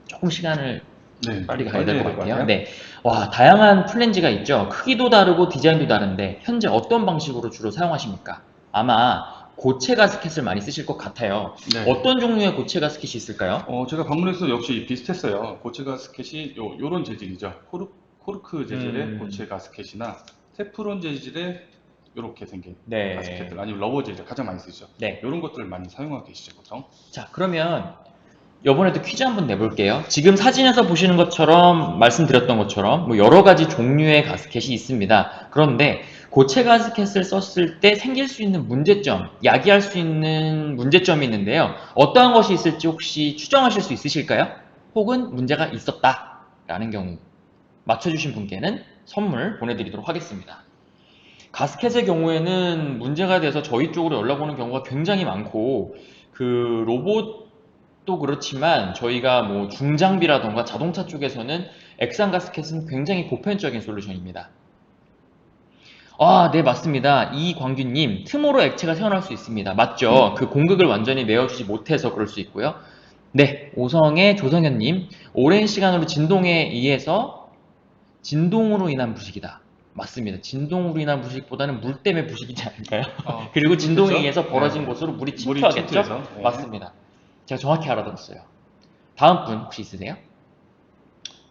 조금 시간을 네, 빨리 가야 될 것 빨리 같아요. 네. 와, 다양한 플랜지가 있죠. 크기도 다르고 디자인도 다른데 현재 어떤 방식으로 주로 사용하십니까? 아마 고체 가스켓을 많이 쓰실 것 같아요. 네. 어떤 종류의 고체 가스켓이 있을까요? 제가 방문해서 역시 비슷했어요. 고체 가스켓이 요런 재질이죠. 코르크 재질의 고체 가스켓이나 테프론 재질의 이렇게 생긴 네. 가스켓들 아니면 러버 재질 가장 많이 쓰죠. 네. 이런 것들을 많이 사용하고 계시죠, 보통. 자, 그러면 이번에도 퀴즈 한번 내볼게요. 지금 사진에서 보시는 것처럼 말씀드렸던 것처럼 뭐 여러 가지 종류의 가스켓이 있습니다. 그런데 고체 가스켓을 썼을 때 생길 수 있는 문제점, 야기할 수 있는 문제점이 있는데요. 어떠한 것이 있을지 혹시 추정하실 수 있으실까요? 혹은 문제가 있었다라는 경우 맞춰주신 분께는 선물 보내드리도록 하겠습니다. 가스켓의 경우에는 문제가 돼서 저희 쪽으로 연락 오는 경우가 굉장히 많고 그 로봇도 그렇지만 저희가 뭐 중장비라던가 자동차 쪽에서는 액상 가스켓은 굉장히 보편적인 솔루션입니다. 네, 맞습니다. 이광규님, 틈으로 액체가 새어나올 수 있습니다. 맞죠? 그 공극을 완전히 메워주지 못해서 그럴 수 있고요. 네, 오성의 조성현님, 오랜 시간으로 진동에 의해서 진동으로 인한 부식이다. 맞습니다. 진동으로 인한 부식보다는 물 때문에 부식이지 않을까요? 그리고 진동에 그렇죠? 의해서 벌어진 네. 곳으로 물이 물이 침투하겠죠? 침투해서, 네. 맞습니다. 제가 정확히 알아들었어요. 다음 분 혹시 있으세요?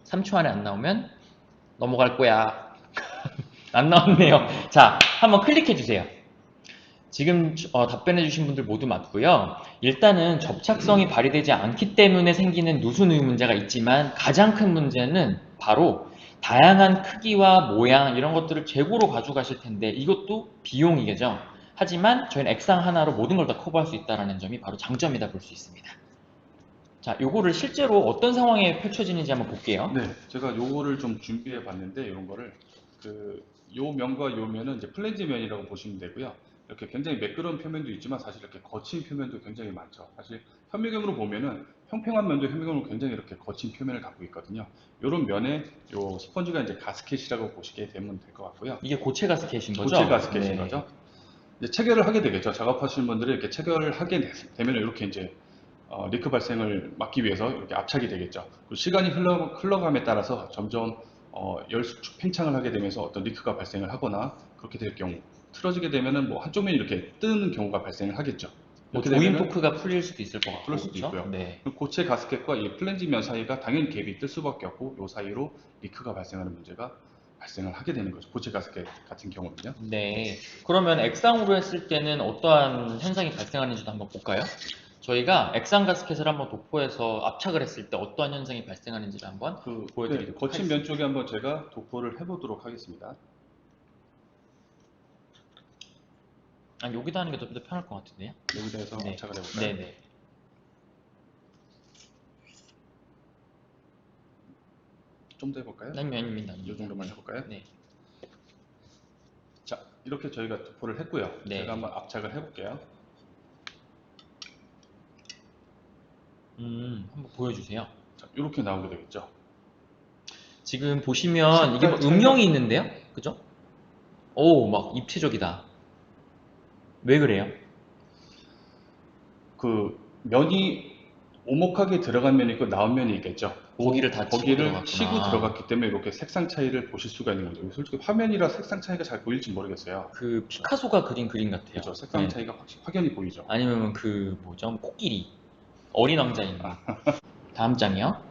3초 안에 안 나오면 넘어갈 거야. 안 나왔네요. 자, 한번 클릭해 주세요. 지금 답변해 주신 분들 모두 맞고요. 일단은 접착성이 발휘되지 않기 때문에 생기는 누수누유 문제가 있지만 가장 큰 문제는 바로 다양한 크기와 모양 이런 것들을 재고로 가져가실 텐데 이것도 비용이겠죠. 하지만 저희는 액상 하나로 모든 걸 다 커버할 수 있다는 점이 바로 장점이다 볼 수 있습니다. 자, 요거를 실제로 어떤 상황에 펼쳐지는지 한번 볼게요. 네, 제가 요거를 좀 준비해 봤는데 이런 거를 요 면과 요 면은 이제 플랜지 면이라고 보시면 되고요. 이렇게 굉장히 매끄러운 표면도 있지만 사실 이렇게 거친 표면도 굉장히 많죠. 사실 현미경으로 보면은 평평한 면도 현미경으로 굉장히 이렇게 거친 표면을 갖고 있거든요. 이런 면에 요 스펀지가 이제 가스켓이라고 보시게 되면 될 것 같고요. 이게 고체 가스켓인 거죠? 고체 가스켓인 네. 거죠. 이제 체결을 하게 되겠죠. 작업하시는 분들이 이렇게 체결을 하게 되면 이렇게 이제 리크 발생을 막기 위해서 이렇게 압착이 되겠죠. 그리고 시간이 흘러감에 따라서 점점 열 수축 팽창을 하게 되면서 어떤 리크가 발생을 하거나 그렇게 될 경우 틀어지게 되면은 뭐 한쪽 면이 이렇게 뜨는 경우가 발생을 하겠죠. 뭐 이렇게 조임 되면은 토크가 풀릴 수도 있을 것 같고 그럴 수도 그렇죠? 있고요. 네. 그럼 고체 가스켓과 이 플랜지 면 사이가 당연히 갭이 뜰 수밖에 없고 이 사이로 리크가 발생하는 문제가 발생을 하게 되는 거죠. 고체 가스켓 같은 경우는요. 네. 그러면 액상으로 했을 때는 어떠한 현상이 발생하는지도 한번 볼까요? 저희가 액상 가스켓을 한번 도포해서 압착을 했을 때 어떠한 현상이 발생하는지를 한번 보여드리도록 거친 하겠습니다. 면 쪽에 한번 제가 도포를 해보도록 하겠습니다. 아, 여기다 하는 게 더 편할 것 같은데요? 여기다 해서 네. 압착을 해볼까요? 네네. 좀 더 해볼까요? 아닙니다. 이 정도만 해볼까요? 네. 자, 이렇게 저희가 도포를 했고요. 네. 제가 한번 압착을 해볼게요. 한번 보여주세요. 자, 이렇게 나오게 되겠죠. 지금 보시면 이게 뭐 색깔 음영이 있는데요? 그죠? 오, 막 입체적이다. 왜 그래요? 그 면이 오목하게 들어간 면이 있고 나온 면이 있겠죠. 거기를 다 치고 들어갔구나. 치고 들어갔기 때문에 이렇게 색상 차이를 보실 수가 있는 거죠. 솔직히 화면이라 색상 차이가 잘 보일지 모르겠어요. 그 피카소가 그린 그림 같아요. 그렇죠. 색상 네. 차이가 확연히 보이죠. 아니면 그 뭐죠? 코끼리. 어린 왕자인 거. 다음 장이요.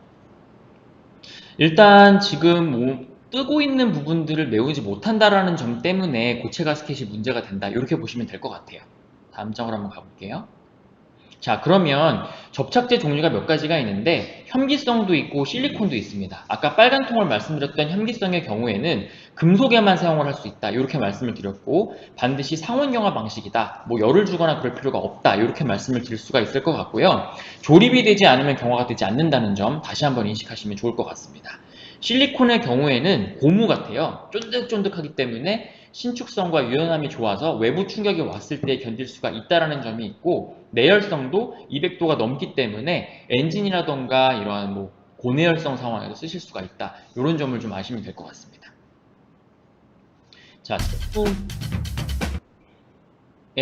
일단 지금 뜨고 있는 부분들을 메우지 못한다라는 점 때문에 고체 가스켓이 문제가 된다. 이렇게 보시면 될 것 같아요. 다음 장으로 한번 가볼게요. 자, 그러면 접착제 종류가 몇 가지가 있는데 혐기성도 있고 실리콘도 있습니다. 아까 빨간 통을 말씀드렸던 혐기성의 경우에는 금속에만 사용을 할 수 있다. 이렇게 말씀을 드렸고 반드시 상온영화 방식이다. 뭐 열을 주거나 그럴 필요가 없다. 이렇게 말씀을 드릴 수가 있을 것 같고요. 조립이 되지 않으면 경화가 되지 않는다는 점 다시 한번 인식하시면 좋을 것 같습니다. 실리콘의 경우에는 고무 같아요. 쫀득쫀득하기 때문에 신축성과 유연함이 좋아서 외부 충격이 왔을 때 견딜 수가 있다는 점이 있고 내열성도 200도가 넘기 때문에 엔진이라던가 이러한 뭐 고내열성 상황에도 쓰실 수가 있다. 이런 점을 좀 아시면 될 것 같습니다. 자, 제품에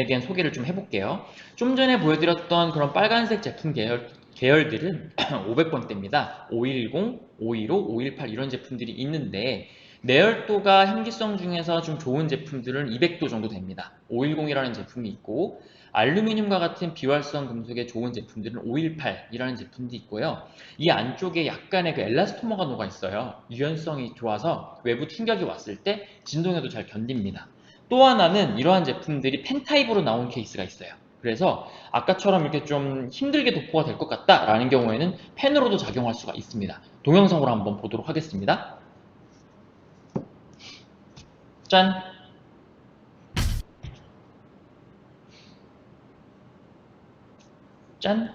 대한 소개를 좀 해볼게요. 좀 전에 보여드렸던 그런 빨간색 제품 계열들은 500번대입니다. 510, 515, 518 이런 제품들이 있는데 내열도가 혐기성 중에서 좀 좋은 제품들은 200도 정도 됩니다. 510이라는 제품이 있고 알루미늄과 같은 비활성 금속의 좋은 제품들은 518이라는 제품도 있고요. 이 안쪽에 약간의 그 엘라스토머가 녹아 있어요. 유연성이 좋아서 외부 충격이 왔을 때 진동에도 잘 견딥니다. 또 하나는 이러한 제품들이 펜 타입으로 나온 케이스가 있어요. 그래서 아까처럼 이렇게 좀 힘들게 도포가 될 것 같다라는 경우에는 펜으로도 작용할 수가 있습니다. 동영상으로 한번 보도록 하겠습니다. 짠! 짠!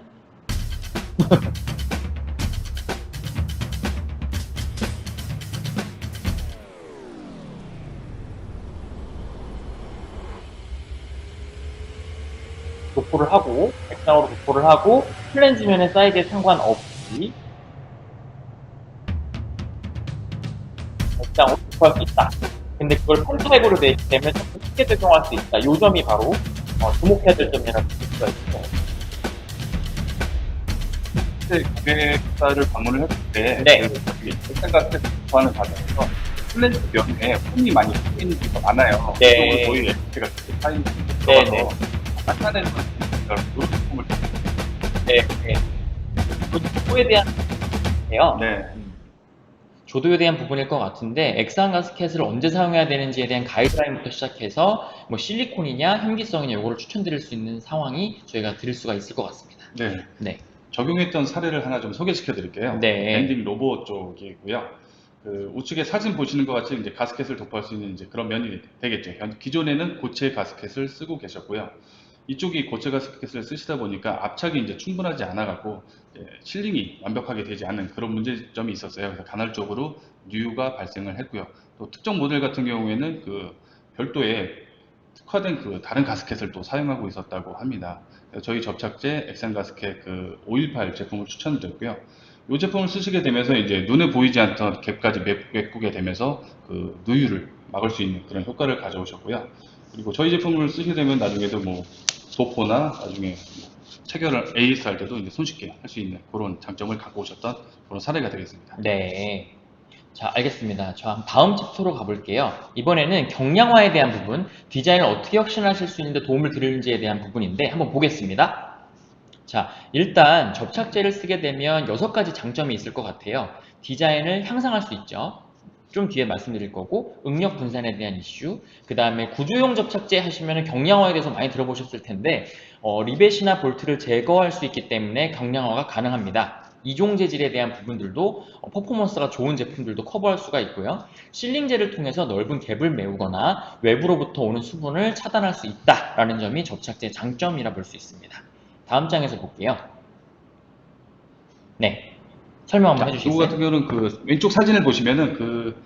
도포를 하고 액상으로 도포를 하고 플랜지면의 사이즈에 상관없이 액상으로 도포할 수 있다. 근데 그걸 펜 타입으로 되기 때문에 조금 쉽게 적용할 수 있다. 이 점이 바로 주목해야 될 점이라고 볼 수가 있죠. 고객사를 방문을 했을 때, 네. 액상 가스켓을 도포하는 과정에서 플랜트 면에 홈이 많이 생기는 경우가 많아요. 네. 거의 액체가 그렇게 파이는 네, 들어가서 나타내는 이런 제품을 네, 네. 조도에 대한 부분이에요. 네. 조도에 대한 부분일 것 같은데 액상 가스켓을 언제 사용해야 되는지에 대한 가이드라인부터 시작해서 뭐 실리콘이냐 혐기성이냐 이거를 추천드릴 수 있는 상황이 저희가 드릴 수가 있을 것 같습니다. 네. 네. 적용했던 사례를 하나 좀 소개시켜 드릴게요. 네. 밴딩 로봇 쪽이고요. 그 우측에 사진 보시는 것 같이 이제 가스켓을 도포할 수 있는 이제 그런 면이 되겠죠. 기존에는 고체 가스켓을 쓰고 계셨고요. 이쪽이 고체 가스켓을 쓰시다 보니까 압착이 이제 충분하지 않아 갖고 실링이 완벽하게 되지 않는 그런 문제점이 있었어요. 그래서 간헐적으로 누유가 발생을 했고요. 또 특정 모델 같은 경우에는 그 별도의 특화된 그 다른 가스켓을 또 사용하고 있었다고 합니다. 저희 접착제 액상 가스켓 그 518 제품을 추천드렸고요. 이 제품을 쓰시게 되면서 이제 눈에 보이지 않던 갭까지 메꾸게 되면서 그 누유를 막을 수 있는 그런 효과를 가져오셨고요. 그리고 저희 제품을 쓰게 되면 나중에도 뭐 도포나 나중에 체결을 AS 할 때도 이제 손쉽게 할 수 있는 그런 장점을 갖고 오셨던 그런 사례가 되겠습니다. 네. 자, 알겠습니다. 저 다음 챕터로 가볼게요. 이번에는 경량화에 대한 부분, 디자인을 어떻게 혁신하실 수 있는데 도움을 드리는지에 대한 부분인데 한번 보겠습니다. 자, 일단 접착제를 쓰게 되면 6가지 장점이 있을 것 같아요. 디자인을 향상할 수 있죠. 좀 뒤에 말씀드릴 거고, 응력 분산에 대한 이슈, 그 다음에 구조용 접착제 하시면 경량화에 대해서 많이 들어보셨을 텐데 리벳이나 볼트를 제거할 수 있기 때문에 경량화가 가능합니다. 이종 재질에 대한 부분들도 퍼포먼스가 좋은 제품들도 커버할 수가 있고요. 실링제를 통해서 넓은 갭을 메우거나 외부로부터 오는 수분을 차단할 수 있다라는 점이 접착제의 장점이라 볼 수 있습니다. 다음 장에서 볼게요. 네, 설명 한번 이거 해주시겠어요? 같은 경우는 그 왼쪽 사진을 보시면은 그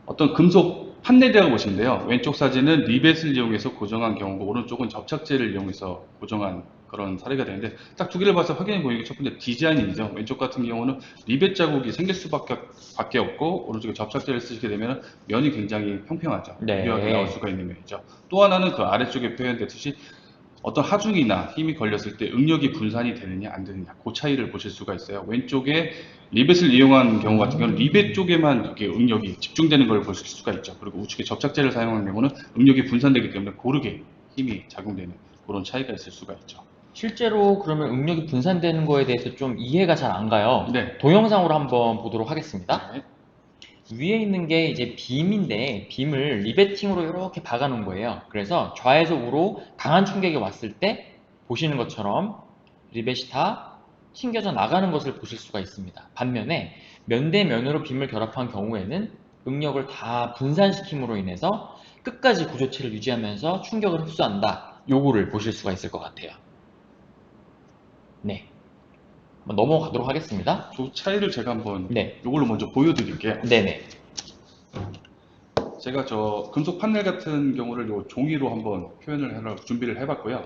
어떤 금속 판넬이라고 보시면 돼요. 왼쪽 사진은 리벳을 이용해서 고정한 경우고 오른쪽은 접착제를 이용해서 고정한 그런 사례가 되는데 딱 두 개를 봐서 확인해 보이는 게 첫 번째 디자인이죠. 왼쪽 같은 경우는 리벳 자국이 생길 수밖에 없고 오른쪽에 접착제를 쓰시게 되면 면이 굉장히 평평하죠. 네. 유효하게 나올 수가 있는 면이죠. 또 하나는 그 아래쪽에 표현됐듯이 어떤 하중이나 힘이 걸렸을 때 응력이 분산이 되느냐 안 되느냐 그 차이를 보실 수가 있어요. 왼쪽에 리벳을 이용한 경우 같은 경우는 리벳 쪽에만 이렇게 응력이 집중되는 걸 볼 수가 있죠. 그리고 우측에 접착제를 사용한 경우는 응력이 분산되기 때문에 고르게 힘이 작용되는 그런 차이가 있을 수가 있죠. 실제로 그러면 응력이 분산되는 거에 대해서 좀 이해가 잘 안 가요. 네. 동영상으로 한번 보도록 하겠습니다. 네. 위에 있는 게 이제 빔인데 빔을 리베팅으로 이렇게 박아 놓은 거예요. 그래서 좌에서 우로 강한 충격이 왔을 때 보시는 것처럼 리벳이 다 튕겨져 나가는 것을 보실 수가 있습니다. 반면에 면대면으로 빔을 결합한 경우에는 응력을 다 분산시킴으로 인해서 끝까지 구조체를 유지하면서 충격을 흡수한다. 요거를 보실 수가 있을 것 같아요. 네, 한번 넘어가도록 하겠습니다. 그 차이를 제가 한번 네, 이걸로 먼저 보여드릴게요. 네네. 제가 저 금속 판넬 같은 경우를 요 종이로 한번 표현을 하려고 준비를 해봤고요.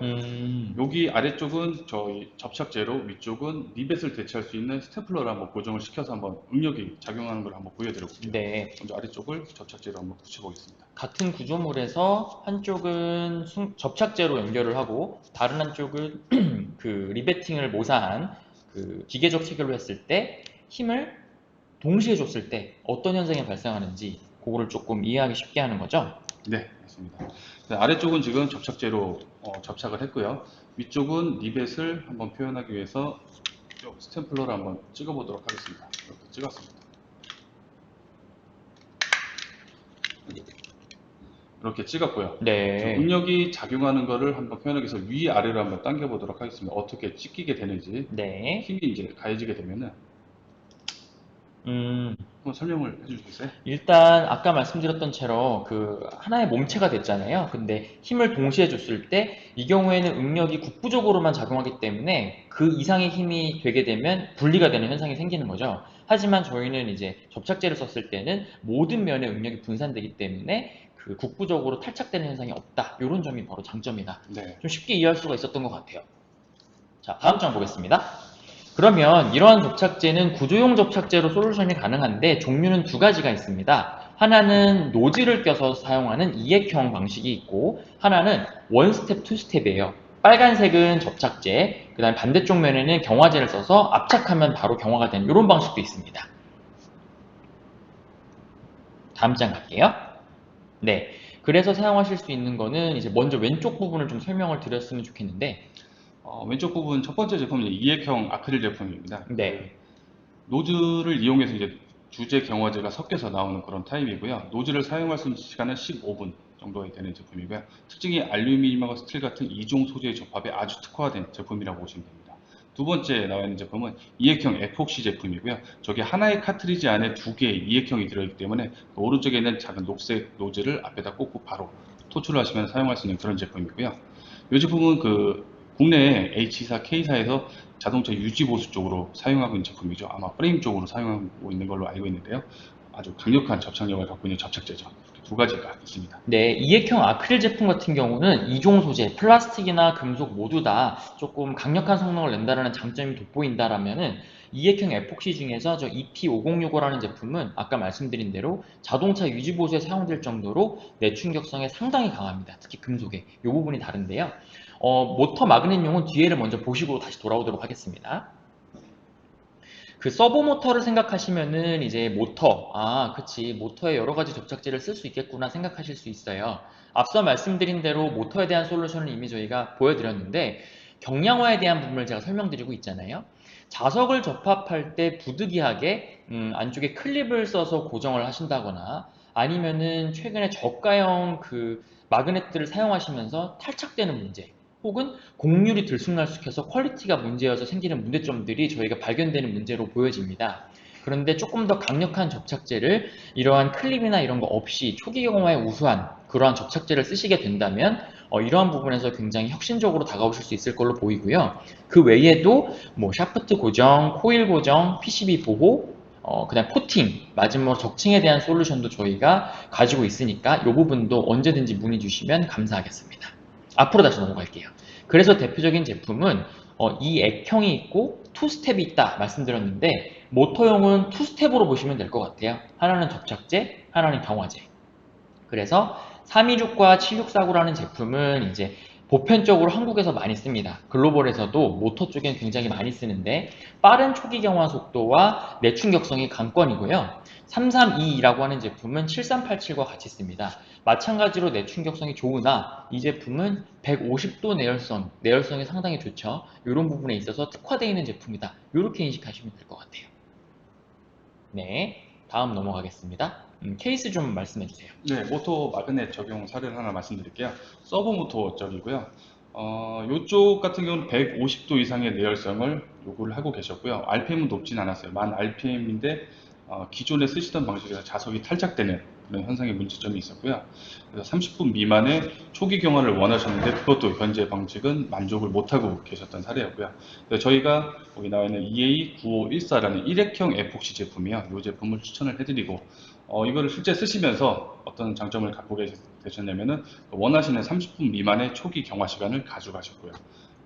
여기 아래쪽은 저희 접착제로, 위쪽은 리벳을 대체할 수 있는 스테플러를 한번 고정을 시켜서 한번 응력이 작용하는 걸 한번 보여드려볼게요. 네. 먼저 아래쪽을 접착제로 한번 붙여보겠습니다. 같은 구조물에서 한쪽은 접착제로 연결을 하고 다른 한쪽은 그 리베팅을 모사한 그 기계적 체결로 했을 때 힘을 동시에 줬을 때 어떤 현상이 발생하는지 그거를 조금 이해하기 쉽게 하는 거죠. 네, 맞습니다. 아래쪽은 지금 접착제로 접착을 했고요. 위쪽은 리벳을 한번 표현하기 위해서 스탬플러를 한번 찍어보도록 하겠습니다. 이렇게 찍었습니다. 이렇게 찍었고요. 네. 응력이 작용하는 거를 한번 표현하기 위해서 위아래로 한번 당겨 보도록 하겠습니다. 어떻게 찍히게 되는지. 네. 힘이 이제 가해지게 되면은 한번 설명을 해주시겠어요? 일단 아까 말씀드렸던 채로 그 하나의 몸체가 됐잖아요. 근데 힘을 동시에 줬을 때 이 경우에는 응력이 국부적으로만 작용하기 때문에 그 이상의 힘이 되게 되면 분리가 되는 현상이 생기는 거죠. 하지만 저희는 이제 접착제를 썼을 때는 모든 면에 응력이 분산되기 때문에 그 국부적으로 탈착되는 현상이 없다. 이런 점이 바로 장점이다. 네. 좀 쉽게 이해할 수가 있었던 것 같아요. 자, 다음 장 보겠습니다. 그러면 이러한 접착제는 구조용 접착제로 솔루션이 가능한데 종류는 두 가지가 있습니다. 하나는 노즐을 껴서 사용하는 이액형 방식이 있고 하나는 원스텝, 투스텝이에요. 빨간색은 접착제, 그 다음에 반대쪽 면에는 경화제를 써서 압착하면 바로 경화가 되는 이런 방식도 있습니다. 다음 장 갈게요. 네, 그래서 사용하실 수 있는 거는 이제 먼저 왼쪽 부분을 좀 설명을 드렸으면 좋겠는데 왼쪽 부분 첫 번째 제품은 이액형 아크릴 제품입니다. 네. 노즐을 이용해서 이제 주제 경화제가 섞여서 나오는 그런 타입이고요. 노즐을 사용할 수 있는 시간은 15분 정도 되는 제품이고요. 특징이 알루미늄하고 스틸 같은 이종 소재의 접합에 아주 특화된 제품이라고 보시면 됩니다. 두 번째 나와 있는 제품은 이액형 에폭시 제품이고요. 저게 하나의 카트리지 안에 두 개의 이액형이 들어있기 때문에 그 오른쪽에 있는 작은 녹색 노즐을 앞에다 꽂고 바로 토출을 하시면 사용할 수 있는 그런 제품이고요. 이 제품은 그 국내 H사, K사에서 자동차 유지보수 쪽으로 사용하고 있는 제품이죠. 아마 프레임 쪽으로 사용하고 있는 걸로 알고 있는데요. 아주 강력한 접착력을 갖고 있는 접착제죠. 두 가지가 있습니다. 네, 이액형 아크릴 제품 같은 경우는 이종 소재, 플라스틱이나 금속 모두 다 조금 강력한 성능을 낸다는 장점이 돋보인다라면은 이액형 에폭시 중에서 저 EP5065라는 제품은 아까 말씀드린 대로 자동차 유지보수에 사용될 정도로 내충격성에 상당히 강합니다. 특히 금속에. 이 부분이 다른데요. 모터 마그넷용은 뒤에를 먼저 보시고 다시 돌아오도록 하겠습니다. 그 서버 모터를 생각하시면은 이제 모터, 그치, 모터에 여러 가지 접착제를 쓸 수 있겠구나 생각하실 수 있어요. 앞서 말씀드린 대로 모터에 대한 솔루션을 이미 저희가 보여드렸는데 경량화에 대한 부분을 제가 설명드리고 있잖아요. 자석을 접합할 때 부득이하게 안쪽에 클립을 써서 고정을 하신다거나 아니면은 최근에 저가형 그 마그넷들을 사용하시면서 탈착되는 문제 혹은 곡률이 들쑥날쑥해서 퀄리티가 문제여서 생기는 문제점들이 저희가 발견되는 문제로 보여집니다. 그런데 조금 더 강력한 접착제를 이러한 클립이나 이런 거 없이 초기 경화에 우수한 그러한 접착제를 쓰시게 된다면 이러한 부분에서 굉장히 혁신적으로 다가오실 수 있을 걸로 보이고요. 그 외에도 뭐 샤프트 고정, 코일 고정, PCB 보호, 그다음 코팅, 마지막으로 적층에 대한 솔루션도 저희가 가지고 있으니까 이 부분도 언제든지 문의 주시면 감사하겠습니다. 앞으로 다시 넘어갈게요. 그래서 대표적인 제품은 이 액형이 있고 투스텝이 있다 말씀드렸는데 모터용은 투스텝으로 보시면 될 것 같아요. 하나는 접착제, 하나는 경화제. 그래서 326과 7649라는 제품은 이제 보편적으로 한국에서 많이 씁니다. 글로벌에서도 모터 쪽엔 굉장히 많이 쓰는데 빠른 초기 경화 속도와 내충격성이 강권이고요. 332라고 하는 제품은 7387과 같이 씁니다. 마찬가지로 내충격성이 좋으나 이 제품은 150도 내열성이 상당히 좋죠. 이런 부분에 있어서 특화되어 있는 제품이다. 이렇게 인식하시면 될 것 같아요. 네, 다음 넘어가겠습니다. 케이스 좀 말씀해 주세요. 네, 모터 마그넷 적용 사례를 하나 말씀드릴게요. 서버 모터 쪽이고요. 이쪽 같은 경우는 150도 이상의 내열성을 요구를 하고 계셨고요. RPM은 높진 않았어요. 만 RPM인데 기존에 쓰시던 방식에서 자석이 탈착되는 그런 현상의 문제점이 있었고요. 그래서 30분 미만의 초기 경화를 원하셨는데 그것도 현재 방식은 만족을 못하고 계셨던 사례였고요. 그래서 저희가 여기 나와 있는 EA9514라는 일회형 에폭시 제품이요. 이 제품을 추천을 해드리고 이거를 실제 쓰시면서 어떤 장점을 갖고 되셨냐면은 원하시는 30분 미만의 초기 경화 시간을 가져가셨고요.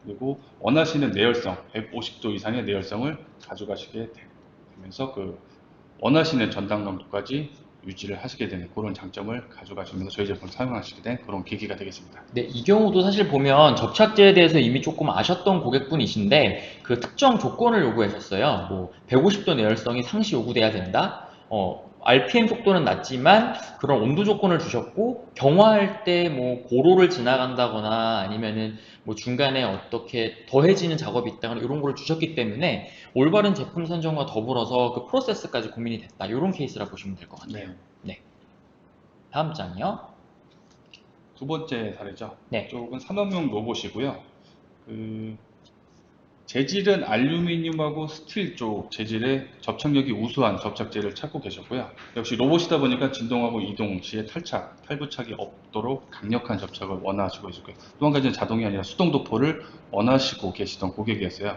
그리고 원하시는 내열성, 150도 이상의 내열성을 가져가시게 되면서 그 원하시는 전당 강도까지 유지를 하시게 되는 그런 장점을 가져가시면서 저희 제품을 사용하시게 된 그런 계기가 되겠습니다. 네, 이 경우도 사실 보면 접착제에 대해서 이미 조금 아셨던 고객분이신데 그 특정 조건을 요구하셨어요. 뭐 150도 내열성이 상시 요구돼야 된다. RPM 속도는 낮지만 그런 온도 조건을 주셨고 경화할 때 뭐 고로를 지나간다거나 아니면은 뭐 중간에 어떻게 더해지는 작업이 있다거나 이런 걸 주셨기 때문에 올바른 제품 선정과 더불어서 그 프로세스까지 고민이 됐다. 이런 케이스라 보시면 될 것 같아요. 네. 다음 장이요. 두 번째 사례죠. 네. 이쪽은 산업용 로봇이고요. 재질은 알루미늄하고 스틸 쪽 재질의 접착력이 우수한 접착제를 찾고 계셨고요. 역시 로봇이다 보니까 진동하고 이동 시에 탈부착이 없도록 강력한 접착을 원하시고 계시고요. 또 한 가지는 자동이 아니라 수동 도포를 원하시고 계시던 고객이었어요.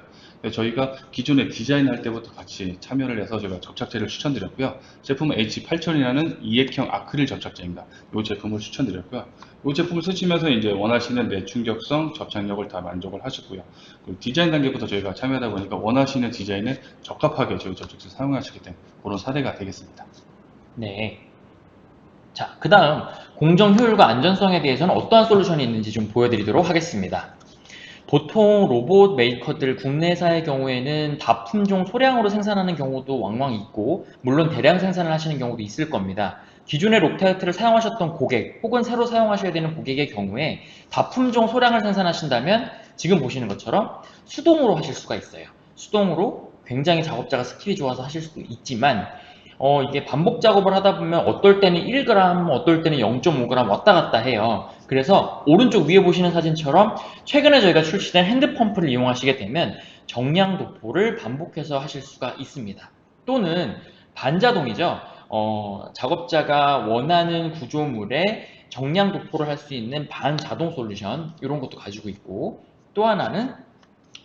저희가 기존에 디자인할 때부터 같이 참여를 해서 제가 접착제를 추천드렸고요. 제품은 H8000이라는 이액형 아크릴 접착제입니다. 이 제품을 추천드렸고요. 이 제품을 쓰시면서 이제 원하시는 내충격성, 접착력을 다 만족을 하셨고요. 그리고 디자인 단계부터 저희가 참여하다 보니까 원하시는 디자인에 적합하게 저희 접착제를 사용하시게 된 그런 사례가 되겠습니다. 네. 자, 그 다음 공정 효율과 안전성에 대해서는 어떠한 솔루션이 있는지 좀 보여드리도록 하겠습니다. 보통 로봇 메이커들 국내사의 경우에는 다품종 소량으로 생산하는 경우도 왕왕 있고 물론 대량 생산을 하시는 경우도 있을 겁니다. 기존의 록타이트를 사용하셨던 고객 혹은 새로 사용하셔야 되는 고객의 경우에 다품종 소량을 생산하신다면 지금 보시는 것처럼 수동으로 하실 수가 있어요. 수동으로 굉장히 작업자가 스킬이 좋아서 하실 수도 있지만 이게 반복 작업을 하다 보면 어떨 때는 1g, 어떨 때는 0.5g 왔다 갔다 해요. 그래서 오른쪽 위에 보시는 사진처럼 최근에 저희가 출시된 핸드펌프를 이용하시게 되면 정량 도포를 반복해서 하실 수가 있습니다. 또는 반자동이죠. 작업자가 원하는 구조물에 정량 도포를 할 수 있는 반자동 솔루션 이런 것도 가지고 있고 또 하나는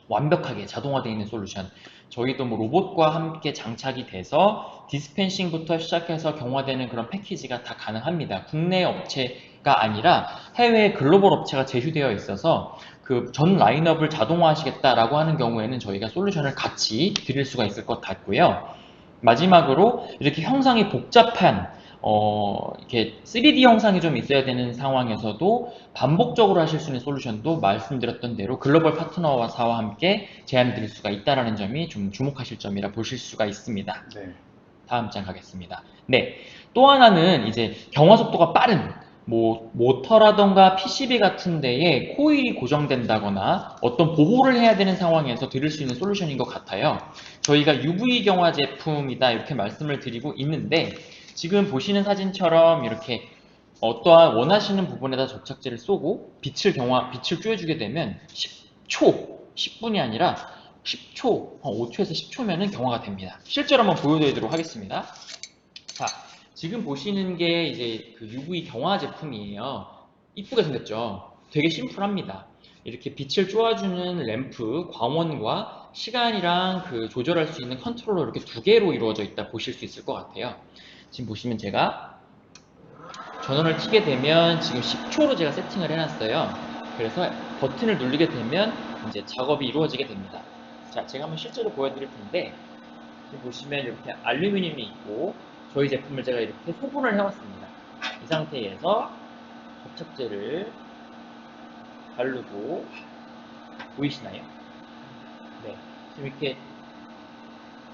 완벽하게 자동화되어 있는 솔루션 저희도 뭐 로봇과 함께 장착이 돼서 디스펜싱부터 시작해서 경화되는 그런 패키지가 다 가능합니다. 국내 업체가 아니라 해외 글로벌 업체가 제휴되어 있어서 그 전 라인업을 자동화하시겠다라고 하는 경우에는 저희가 솔루션을 같이 드릴 수가 있을 것 같고요. 마지막으로 이렇게 형상이 복잡한 이렇게 3D 형상이 좀 있어야 되는 상황에서도 반복적으로 하실 수 있는 솔루션도 말씀드렸던 대로 글로벌 파트너사와 함께 제안해 드릴 수가 있다는 점이 좀 주목하실 점이라 보실 수가 있습니다. 네. 다음 장 가겠습니다. 네. 또 하나는 이제 경화 속도가 빠른 뭐 모터라던가 PCB 같은 데에 코일이 고정된다거나 어떤 보호를 해야 되는 상황에서 들을 수 있는 솔루션인 것 같아요. 저희가 UV 경화 제품이다 이렇게 말씀을 드리고 있는데 지금 보시는 사진처럼 이렇게 어떠한 원하시는 부분에다 접착제를 쏘고 빛을 쬐주게 되면 10분이 아니라 10초, 5초에서 10초면은 경화가 됩니다. 실제로 한번 보여드리도록 하겠습니다. 자, 지금 보시는 게 이제 그 UV 경화 제품이에요. 이쁘게 생겼죠? 되게 심플합니다. 이렇게 빛을 쬐어주는 램프, 광원과 시간이랑 그 조절할 수 있는 컨트롤러 이렇게 두 개로 이루어져 있다 보실 수 있을 것 같아요. 지금 보시면 제가 전원을 켜게 되면 지금 10초로 제가 세팅을 해놨어요. 그래서 버튼을 누르게 되면 이제 작업이 이루어지게 됩니다. 자, 제가 한번 실제로 보여드릴 텐데 지금 보시면 이렇게 알루미늄이 있고 저희 제품을 제가 이렇게 소분을 해왔습니다. 이 상태에서 접착제를 바르고 보이시나요? 네, 지금 이렇게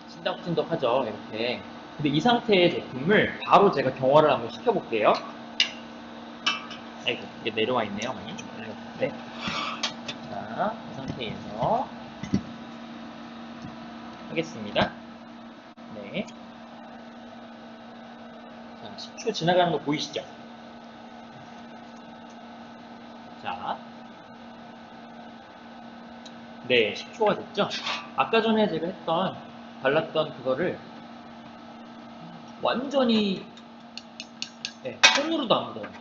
찐덕찐덕하죠, 이렇게. 근데 이 상태의 제품을 바로 제가 경화를 한번 시켜볼게요. 아이고, 이게 내려와 있네요, 많이. 네. 자, 이 상태에서 하겠습니다. 네. 자, 10초 지나가는 거 보이시죠? 자. 네, 10초가 됐죠? 아까 전에 제가 발랐던 그거를 완전히, 네, 손으로도 안 묻어요.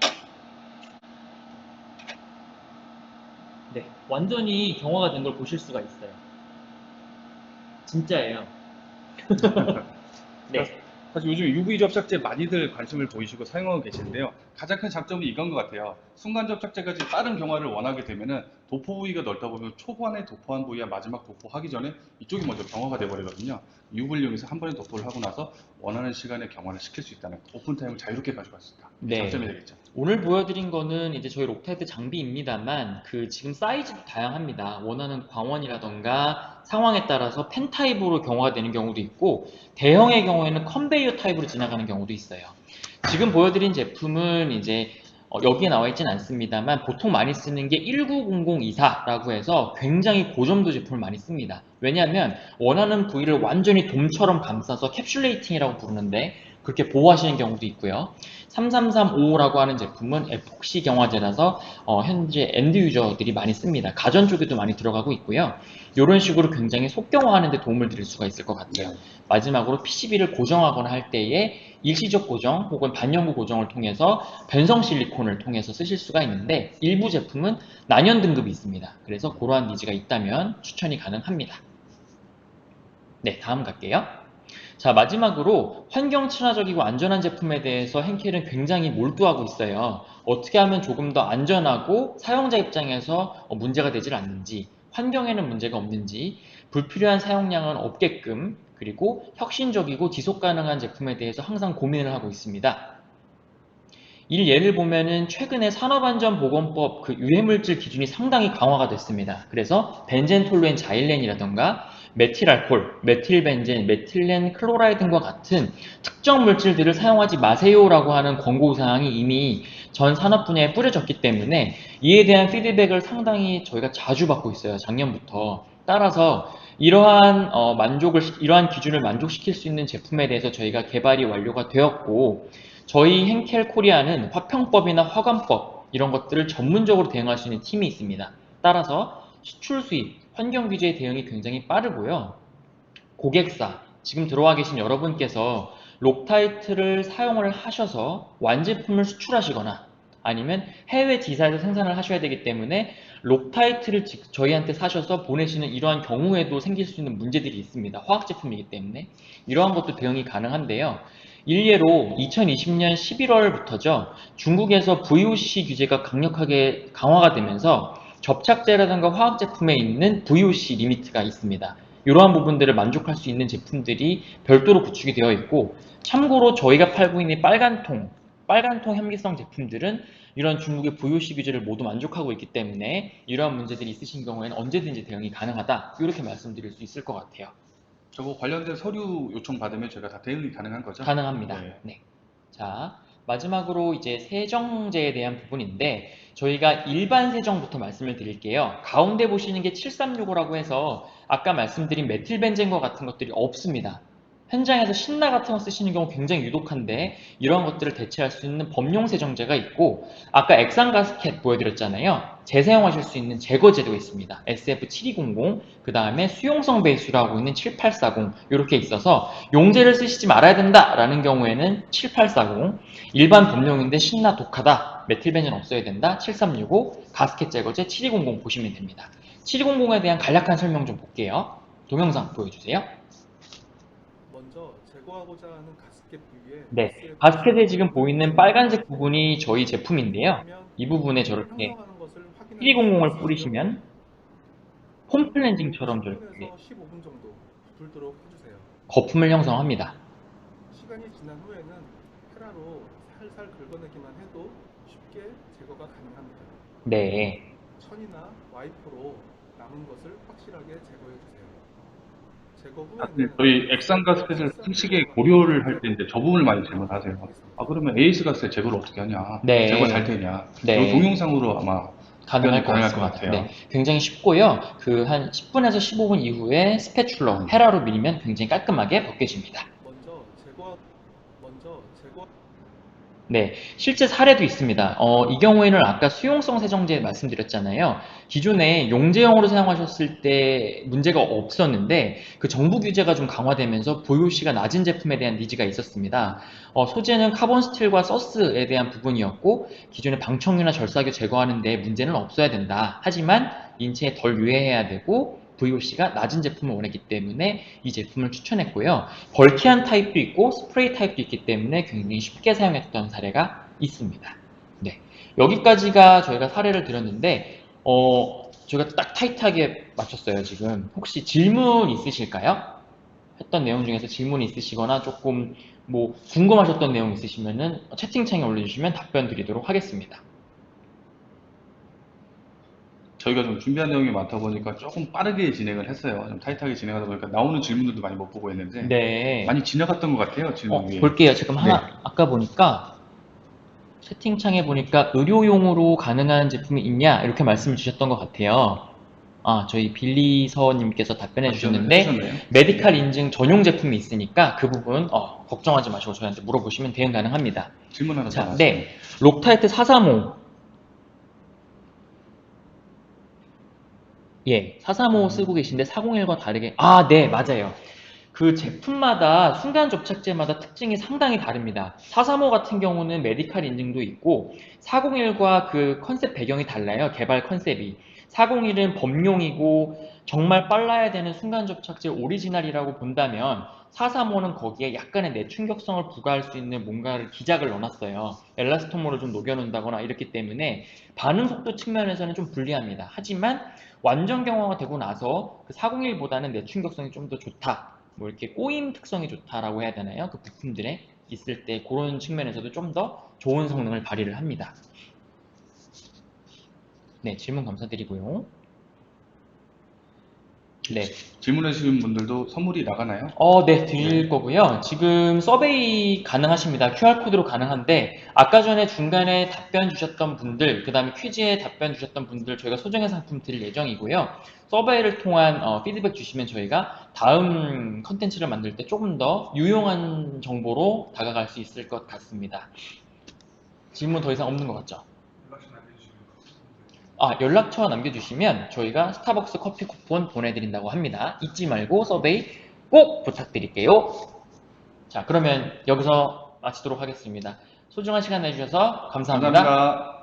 네, 완전히 경화가 된 걸 보실 수가 있어요. 진짜예요. 네. 사실 요즘 UV 접착제 많이들 관심을 보이시고 사용하고 계시는데요. 가장 큰 장점이 이건 것 같아요. 순간 접착제가 지금 빠른 경화를 원하게 되면은 도포 부위가 넓다 보면 초반에 도포한 부위와 마지막 도포하기 전에 이쪽이 먼저 경화가 돼버리거든요. UV를 이용해서 한 번에 도포를 하고 나서 원하는 시간에 경화를 시킬 수 있다는 오픈 타임을 자유롭게 가져갈 수 있다. 네. 장점이 되겠죠. 오늘 보여드린 거는 이제 저희 록타이트 장비입니다만 그 지금 사이즈도 다양합니다. 원하는 광원이라던가 상황에 따라서 펜 타입으로 경화가 되는 경우도 있고 대형의 경우에는 컨베이어 타입으로 지나가는 경우도 있어요. 지금 보여드린 제품은 이제 여기에 나와 있진 않습니다만 보통 많이 쓰는 게 190024라고 해서 굉장히 고점도 제품을 많이 씁니다. 왜냐하면 원하는 부위를 완전히 돔처럼 감싸서 캡슐레이팅이라고 부르는데 그렇게 보호하시는 경우도 있고요. 33355라고 하는 제품은 에폭시 경화제라서 현재 엔드 유저들이 많이 씁니다. 가전 쪽에도 많이 들어가고 있고요. 이런 식으로 굉장히 속경화하는 데 도움을 드릴 수가 있을 것 같아요. 마지막으로 PCB를 고정하거나 할 때에 일시적 고정 혹은 반영구 고정을 통해서 변성 실리콘을 통해서 쓰실 수가 있는데 일부 제품은 난연 등급이 있습니다. 그래서 그러한 니즈가 있다면 추천이 가능합니다. 네, 다음 갈게요. 자, 마지막으로 환경 친화적이고 안전한 제품에 대해서 henkel은 굉장히 몰두하고 있어요. 어떻게 하면 조금 더 안전하고 사용자 입장에서 문제가 되질 않는지, 환경에는 문제가 없는지, 불필요한 사용량은 없게끔, 그리고 혁신적이고 지속 가능한 제품에 대해서 항상 고민을 하고 있습니다. 이 예를 보면은 최근에 산업안전보건법 그 유해물질 기준이 상당히 강화가 됐습니다. 그래서 벤젠톨루엔 자일렌이라던가 메틸알콜, 메틸벤젠, 메틸렌 클로라이드 등과 같은 특정 물질들을 사용하지 마세요라고 하는 권고사항이 이미 전 산업 분야에 뿌려졌기 때문에 이에 대한 피드백을 상당히 저희가 자주 받고 있어요. 작년부터. 따라서 이러한 기준을 만족시킬 수 있는 제품에 대해서 저희가 개발이 완료가 되었고 저희 henkel 코리아는 화평법이나 화관법 이런 것들을 전문적으로 대응할 수 있는 팀이 있습니다. 따라서 수출 수입, 환경 규제의 대응이 굉장히 빠르고요. 고객사, 지금 들어와 계신 여러분께서 록타이트를 사용을 하셔서 완제품을 수출하시거나 아니면 해외 지사에서 생산을 하셔야 되기 때문에 록타이트를 저희한테 사셔서 보내시는 이러한 경우에도 생길 수 있는 문제들이 있습니다. 화학 제품이기 때문에 이러한 것도 대응이 가능한데요. 일례로 2020년 11월부터죠. 중국에서 VOC 규제가 강력하게 강화가 되면서 접착제라든가 화학 제품에 있는 VOC 리미트가 있습니다. 이러한 부분들을 만족할 수 있는 제품들이 별도로 구축이 되어 있고 참고로 저희가 팔고 있는 빨간통 현미성 제품들은 이런 중국의 VOC 규제를 모두 만족하고 있기 때문에 이러한 문제들이 있으신 경우에는 언제든지 대응이 가능하다 이렇게 말씀드릴 수 있을 것 같아요. 저거 관련된 서류 요청 받으면 저희가 다 대응이 가능한 거죠? 가능합니다. 네. 네. 자, 마지막으로 이제 세정제에 대한 부분인데 저희가 일반 세정부터 말씀을 드릴게요. 가운데 보시는 게 7365라고 해서 아까 말씀드린 메틸벤젠과 같은 것들이 없습니다. 현장에서 신나 같은 거 쓰시는 경우 굉장히 유독한데 이러한 것들을 대체할 수 있는 범용 세정제가 있고 아까 액상 가스켓 보여드렸잖아요. 재사용하실 수 있는 제거제도 있습니다. SF7200, 그 다음에 수용성 배수로 하고 있는 7840 이렇게 있어서 용제를 쓰시지 말아야 된다라는 경우에는 7840, 일반 범용인데 신나 독하다, 메틸벤젠 없어야 된다, 7365, 가스켓 제거제 7200 보시면 됩니다. 7200에 대한 간략한 설명 좀 볼게요. 동영상 보여주세요. 먼저 제거하고자 하는 가스켓 부위에 네, 가스켓에 지금 보이는 빨간색 부분이 저희 제품인데요. 이 부분에 저렇게 형성하는 것을 확인할 7200을 뿌리시면 폼 클렌징처럼 저렇게 10분에서 15분 정도 불도록 해주세요. 거품을 형성합니다. 시간이 지난 후에는 헤라로 살살 긁어내기만 해도 쉽게 제거가 가능합니다. 네, 천이나 와이퍼로 남은 것을 확실하게 제거해 주세요. 제거 네, 후에는 저희 액상 가스켓을 쓰시기에 고려를 할 때 이제 저 부분을 많이 질문하세요. 아, 그러면 에이스 가스켓 제거를 어떻게 하냐? 네. 제거 잘 되냐? 네. 이 동영상으로 아마 가능할 것 같습니다. 네, 굉장히 쉽고요. 그 한 10분에서 15분 이후에 스패츌러, 헤라로 밀면 굉장히 깔끔하게 벗겨집니다. 먼저 제거 네, 실제 사례도 있습니다. 이 경우에는 아까 수용성 세정제 말씀드렸잖아요. 기존에 용제용으로 사용하셨을 때 문제가 없었는데 그 정부 규제가 좀 강화되면서 VOC가 낮은 제품에 대한 니즈가 있었습니다. 소재는 카본 스틸과 서스에 대한 부분이었고 기존의 방청류나 절삭유 제거하는 데 문제는 없어야 된다. 하지만 인체에 덜 유해해야 되고 VOC가 낮은 제품을 원했기 때문에 이 제품을 추천했고요. 벌티한 타입도 있고 스프레이 타입도 있기 때문에 굉장히 쉽게 사용했던 사례가 있습니다. 네, 여기까지가 저희가 사례를 드렸는데 저희가 딱 타이트하게 맞췄어요. 지금 혹시 질문 있으실까요? 했던 내용 중에서 질문 있으시거나 조금 뭐 궁금하셨던 내용 있으시면은 채팅창에 올려주시면 답변 드리도록 하겠습니다. 저희가 좀 준비한 내용이 많다 보니까 조금 빠르게 진행을 했어요. 좀 타이트하게 진행하다 보니까 나오는 질문들도 많이 못 보고 했는데 네. 많이 지나갔던 것 같아요. 질문이. 볼게요. 지금 하나 네. 아까 보니까 채팅창에 보니까 의료용으로 가능한 제품이 있냐 이렇게 말씀을 주셨던 것 같아요. 저희 빌리서님께서 답변해 주셨는데 해주셨네요. 메디칼 인증 전용 제품이 있으니까 그 부분 걱정하지 마시고 저희한테 물어보시면 대응 가능합니다. 질문 하나 더 자, 나왔어요. 네, 록타이트 435 예, 435 쓰고 계신데 401과 다르게 네, 맞아요. 그 제품마다 순간 접착제마다 특징이 상당히 다릅니다. 435 같은 경우는 메디칼 인증도 있고 401과 그 컨셉 배경이 달라요. 개발 컨셉이. 401은 범용이고 정말 빨라야 되는 순간 접착제 오리지널이라고 본다면 435는 거기에 약간의 내충격성을 부과할 수 있는 뭔가를 기작을 넣어놨어요. 엘라스토모를 좀 녹여놓는다거나 이렇기 때문에 반응 속도 측면에서는 좀 불리합니다. 하지만 완전 경화가 되고 나서 그 401보다는 내충격성이 좀 더 좋다. 뭐 이렇게 꼬임 특성이 좋다라고 해야 되나요? 그 부품들에 있을 때 그런 측면에서도 좀 더 좋은 성능을 발휘를 합니다. 네, 질문 감사드리고요. 네. 질문해 주신 분들도 선물이 나가나요? 네, 드릴 거고요. 지금 서베이 가능하십니다. QR코드로 가능한데 아까 전에 중간에 답변 주셨던 분들, 그 다음에 퀴즈에 답변 주셨던 분들 저희가 소정의 상품 드릴 예정이고요. 서베이를 통한 피드백 주시면 저희가 다음 컨텐츠를 만들 때 조금 더 유용한 정보로 다가갈 수 있을 것 같습니다. 질문 더 이상 없는 것 같죠? 연락처 남겨주시면 저희가 스타벅스 커피 쿠폰 보내드린다고 합니다. 잊지 말고 서베이 꼭 부탁드릴게요. 자, 그러면 여기서 마치도록 하겠습니다. 소중한 시간 내주셔서 감사합니다. 감사합니다.